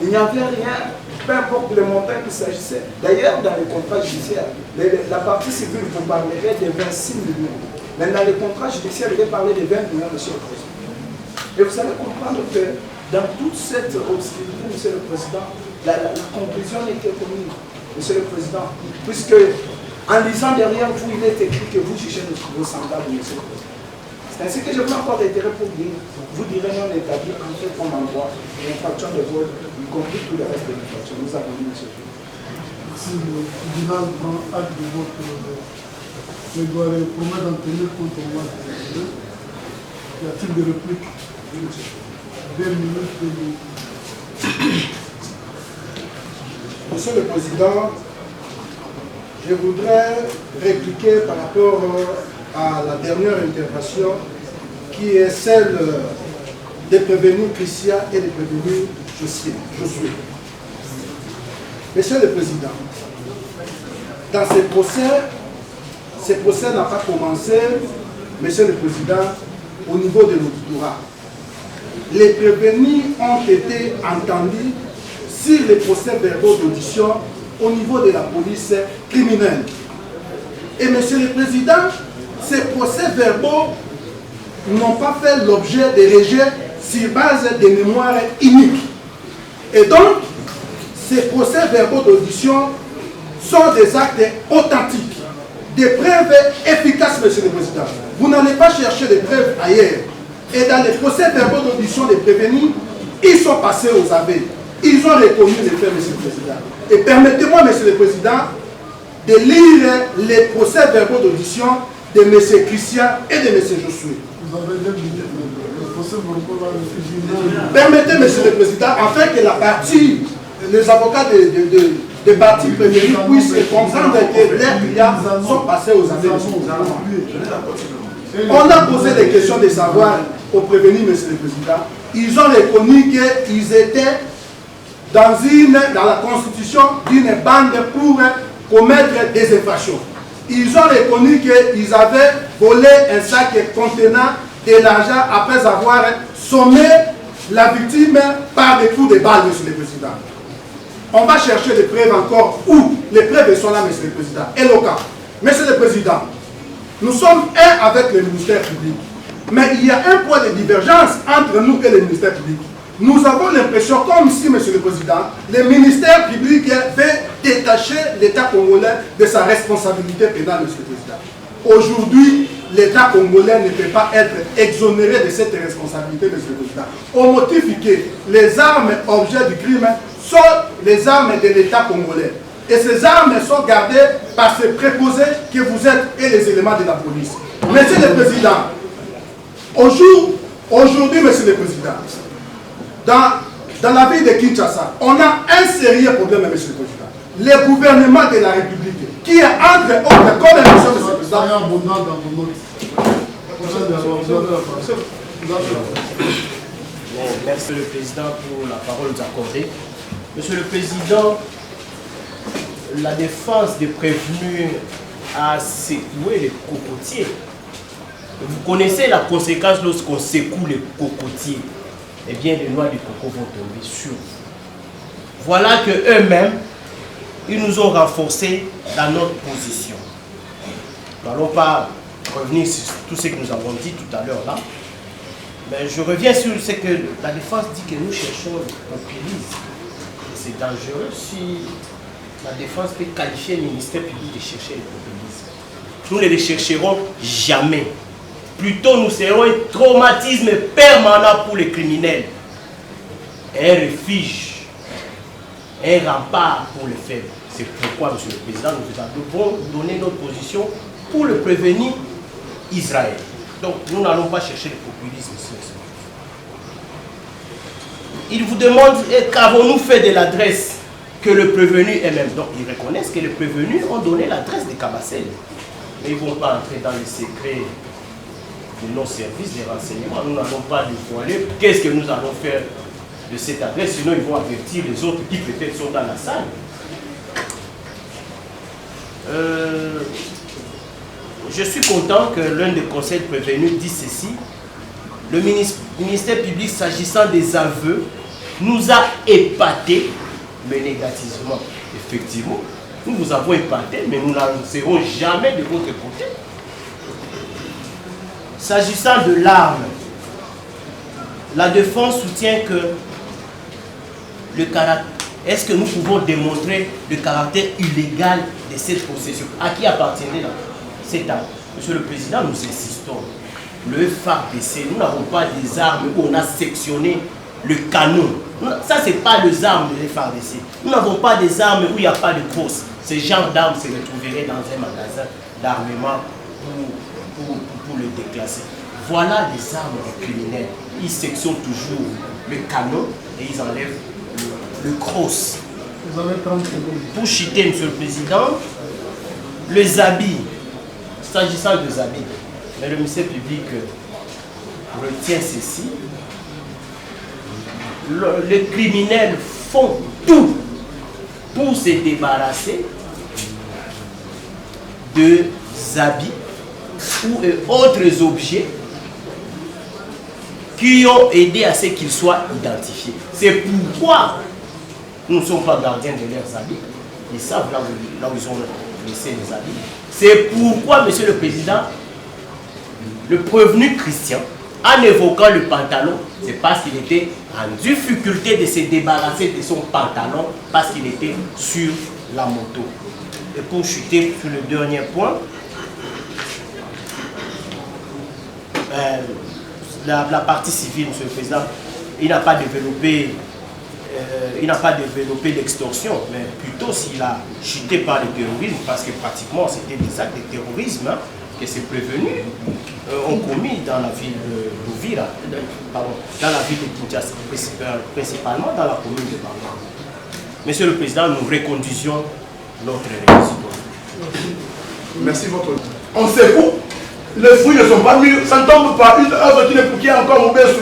Il n'y avait rien, peu importe le montant qu'il s'agissait. D'ailleurs, dans les contrats judiciaires, la partie civile vous parlerait de 26 millions. Mais dans les contrats judiciaires, il est parlé de 20 millions, Monsieur le Président. Et vous allez comprendre que dans toute cette obscurité, Monsieur le Président, la conclusion était commune, Monsieur le Président, puisque en lisant derrière vous, il est écrit que vous jugez vos semblables, Monsieur le Président. C'est ainsi que je veux encore réitérer pour dire, vous direz non établi en fait comme en droit, l'infraction de vol, y compris tout le reste de l'infraction. Nous avons mis Monsieur le Président. Si le tribunal prend acte de votre plaidoirie, promet d'en tenir compte au mois de février, y a-t-il des répliques? 2 minutes, 2 minutes. Monsieur le Président, je voudrais répliquer par rapport à la dernière intervention qui est celle des prévenus Christian et des prévenus Josué. Monsieur le Président, dans ces procès n'ont pas commencé, Monsieur le Président, au niveau de l'auditorat. Les prévenus ont été entendus sur les procès-verbaux d'audition au niveau de la police criminelle. Et Monsieur le Président, ces procès-verbaux n'ont pas fait l'objet de rejet sur base de mémoires uniques. Et donc, ces procès-verbaux d'audition sont des actes authentiques, des preuves efficaces, Monsieur le Président. Vous n'allez pas chercher des preuves ailleurs. Et dans les procès-verbaux d'audition des prévenus, ils sont passés aux aveux. Ils ont reconnu les faits, Monsieur le Président. Et permettez-moi, Monsieur le Président, de lire les procès-verbaux d'audition de M. Christian et de M. Josué. Vous avez 2 minutes, le procès-verbal va Permettez, Monsieur le Président, afin que la partie, les avocats des parties prévenues puissent comprendre que les clients sont passés aux aveux. On a posé des questions de savoir aux prévenus, Monsieur le Président. Ils ont reconnu qu'ils étaient dans la constitution d'une bande pour commettre des infractions. Ils ont reconnu qu'ils avaient volé un sac contenant de l'argent après avoir sommé la victime par des coups de balle, Monsieur le Président. On va chercher des preuves encore où les preuves sont là, Monsieur le Président. Éloquent. Monsieur le Président, nous sommes un avec le ministère public. Mais il y a un point de divergence entre nous et le ministère public. Nous avons l'impression, comme si, Monsieur le Président, le ministère public veut détacher l'État congolais de sa responsabilité pénale, Monsieur le Président. Aujourd'hui, l'État congolais ne peut pas être exonéré de cette responsabilité, Monsieur le Président, au motif que les armes objets du crime sont les armes de l'État congolais. Et ces armes sont gardées par ces préposés que vous êtes et les éléments de la police. Monsieur le Président, aujourd'hui, Monsieur le Président, dans la ville de Kinshasa, on a un sérieux problème, Monsieur le Président. Le gouvernement de la République, qui est entre autres conventions, Monsieur le Président. Merci le Président pour la parole accordée. Monsieur le Président, la défense des prévenus a secoué les cocotiers. Vous connaissez la conséquence lorsqu'on secoue les cocotiers. Eh bien, les noix du coco vont tomber sur vous. Voilà que eux-mêmes, ils nous ont renforcés dans notre position. Nous n'allons pas revenir sur tout ce que nous avons dit tout à l'heure là. Mais je reviens sur ce que la défense dit que nous cherchons le populisme. Et c'est dangereux si la défense peut qualifier le ministère public de chercher le populisme. Nous ne le chercherons jamais. Plutôt, nous serons un traumatisme permanent pour les criminels. Un refuge, un rempart pour les faibles. C'est pourquoi, Monsieur le Président, nous devons donner notre position pour le prévenir Israël. Donc, nous n'allons pas chercher le populisme ici. Ils vous demandent, qu'avons-nous fait de l'adresse que le prévenu est-même. Donc, ils reconnaissent que les prévenus ont donné l'adresse de Kabasele. Mais ils ne vont pas entrer dans les secrets de nos services de renseignement. Nous n'allons pas dévoiler qu'est-ce que nous allons faire de cette adresse, sinon ils vont avertir les autres qui peut-être sont dans la salle. Je suis content que l'un des conseils prévenus dise ceci. Le ministère public, s'agissant des aveux, nous a épatés, mais négativement. Effectivement, nous vous avons épatés, mais nous ne serons jamais de votre côté. S'agissant de l'arme, la défense soutient que le caractère. Est-ce que nous pouvons démontrer le caractère illégal de cette possession? À qui appartenait cette arme? Monsieur le Président, nous insistons. Le FARDC, nous n'avons pas des armes où on a sectionné le canon. Ça, ce n'est pas les armes de FARDC. Nous n'avons pas des armes où il n'y a pas de crosse. Ce genre d'armes se retrouveraient dans un magasin d'armement pour le déclasser. Voilà les armes des criminels. Ils sectionnent toujours le canon et ils enlèvent le cross. Vous avez 30 secondes. Pour chuter, Monsieur le Président, les habits, s'agissant des habits, mais le ministère public retient ceci. Les criminels font tout pour se débarrasser de habits ou autres objets qui ont aidé à ce qu'ils soient identifiés. C'est pourquoi nous ne sommes pas gardiens de leurs habits. Ils savent là où ils ont laissé les habits. C'est pourquoi, Monsieur le Président, le prévenu Christian, en évoquant le pantalon, c'est parce qu'il était en difficulté de se débarrasser de son pantalon, parce qu'il était sur la moto. Et pour chuter sur le dernier point, la partie civile, Monsieur le Président, il n'a pas développé l'extorsion, mais plutôt s'il a chuté par le terrorisme, parce que pratiquement c'était des actes de terrorisme que ces prévenus ont commis dans la ville d'Ouvira, dans la ville de Kinshasa, principalement dans la commune de Banga. Monsieur le Président, nous reconduisions notre réunion. Merci votre. On sait où les fruits ne sont pas mûrs, ça ne tombe pas. Une œuvre qui est encore au berceau.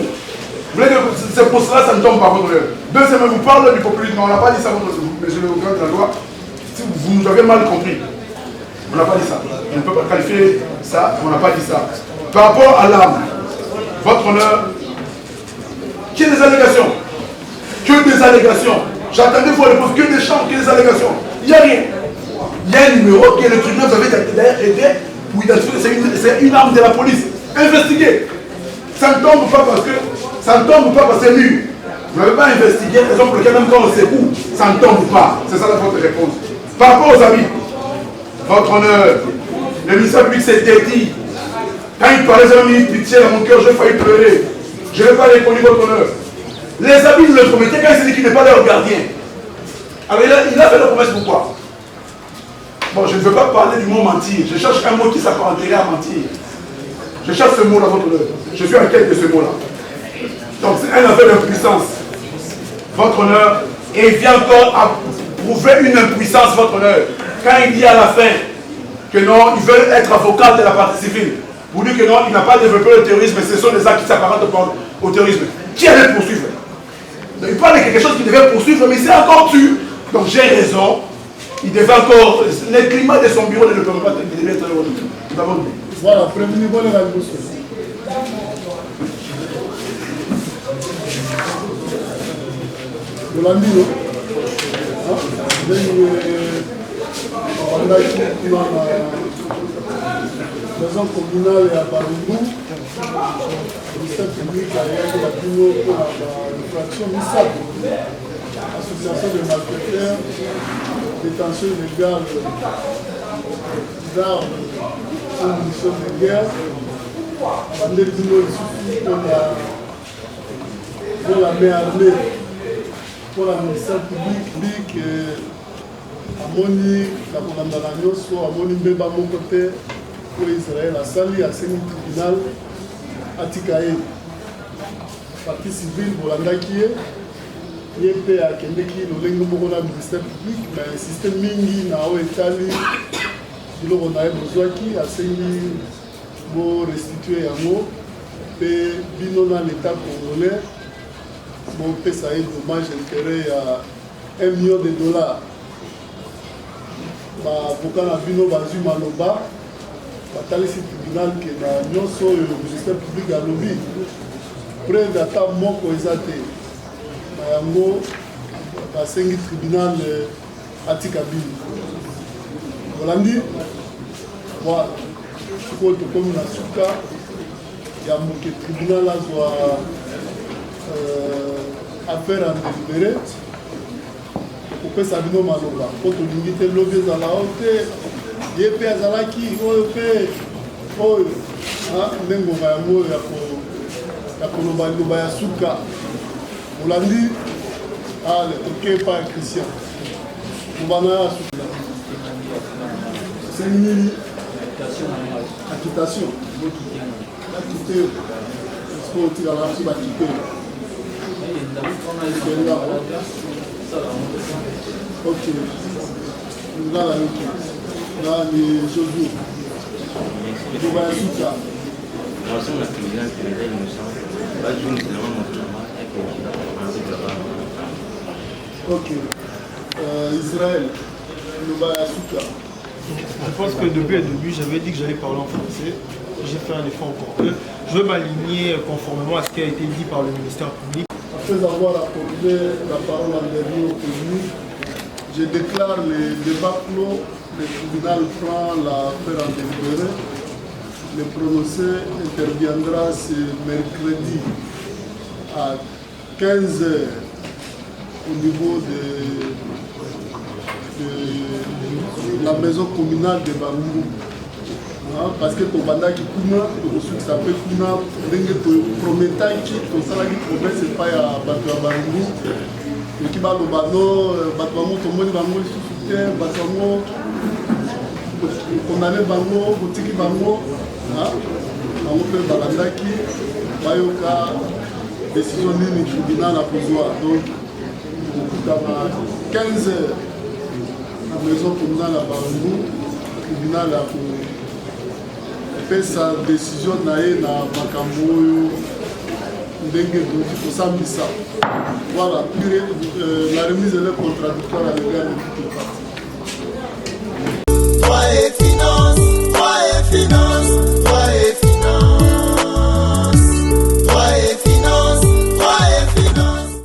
Vous voulez que c'est pour cela ça ne tombe pas votre œuvre. Deuxièmement, vous parlez du populisme, on n'a pas dit ça, monsieur le grand de la loi. Si vous nous avez mal compris, on n'a pas dit ça. On ne peut pas qualifier ça, on n'a pas dit ça. Par rapport à l'arme, votre honneur, qu'il y ait des allégations. Que des allégations. J'attendais pour les preuves, que des chants, que des allégations. Il n'y a rien. Il y a un numéro que le tribunal vous avez d'ailleurs aidé pour identifier que c'est une arme de la police. Investiguez. Ça ne tombe pas parce que c'est mûr. Vous n'avez pas investigué, raison pour laquelle même quand on sait où, ça ne tombe pas. C'est ça votre réponse. Par rapport aux habits, votre honneur, le ministère public s'est dédié. Quand il parlait, j'avais mis pitié dans mon cœur, j'ai failli pleurer. Je n'ai pas répondu votre honneur. Les habits nous le promettaient quand il s'est dit qu'il n'est pas leur gardien. Alors il a fait la promesse pourquoi? Bon, je ne veux pas parler du mot mentir. Je cherche un mot qui s'apparenterait à mentir. Je cherche ce mot-là, votre honneur. Je suis en quête de ce mot-là. Donc c'est un affaire d'impuissance. Votre honneur, et il vient encore à prouver une impuissance, votre honneur. Quand il dit à la fin que non, il veut être avocat de la partie civile, pour dire que non, il n'a pas développé le terrorisme, ce sont des actes qui s'apparentent au terrorisme. Qui allait poursuivre? Donc, il parle de quelque chose qu'il devait poursuivre, mais c'est encore tu. Donc j'ai raison. Il devait encore. Le climat de son bureau ne le permet pas de devait être nous avons dit. Voilà, prévenez-moi les radios. Yolandino, maison communale à Barumbu, le ministère public a réagi à Pino pour l'infraction MISAP, association de malfaiteurs, détention illégale d'armes ou munitions de guerre, Bandelino il suffit pour la main armée. Pour la ministère public, Amoni, la Commandant soit Amoni Mbeba mon côté pour Israël, à Sali, à Séni tribunal, à Tikaï. Partie civile, Bolanda qui est, il y a Kendeki, le Lengo la ministère public, mais le système Mingi, Nao Etali, il y a besoin qui a Séni pour restituer yango et bino dans l'état congolais bon fait ça est dommage intérêt à $1 million. Avocat na bino bazwi maloba batalisi tribunal ke na nyonso oyo ministère public alobi preuve ata moko eza te na yango basengi tribunal atika bino olandi voilà sikoyo tokomi na suka ya moke tribunal azwa affaire en délibéré kopesa bino maloba po tolingi te lobi ezala o te ye mpe azalaki oyo mpe oyo ndengonga yango ya koloba liloba ya suka olandi ale toke epa ya christian kobana ya suka sengi nini acquittation bakite yo po otikala biso bakite yo ok ngala yoki nga ni jozu liloba ya suka ok Israël liloba ya suka. Je pense que depuis le début, j'avais dit que j'allais parler en français. J'ai fait un effort encore. Je veux m'aligner conformément à ce qui a été dit par le ministère public. Après avoir accordé la parole en dernier au public, je déclare le débat clos. Le tribunal prend l'affaire en délibéré. Le prononcé interviendra ce mercredi à 15 h au niveau de la maison communale de Barumbu. Parce que tobandaki kuna tokosukisape kuna ndenge toprometaki tosalaki promese epai ya bato ya Barumbu toki baloba no bato bango tomoni bango lisusu te bato bango kondane bango botiki bango bango mpe balandaki bayoka décision nini tribunal akozwa. Donc okutana 15 h na maison communale ya Barumbu tribunal apesa décision na ye na makambo oyo ndenge toki kosambisa. Voilà, la remise elle est contradictoire à l'égard de toutes les parties. Droit et finance,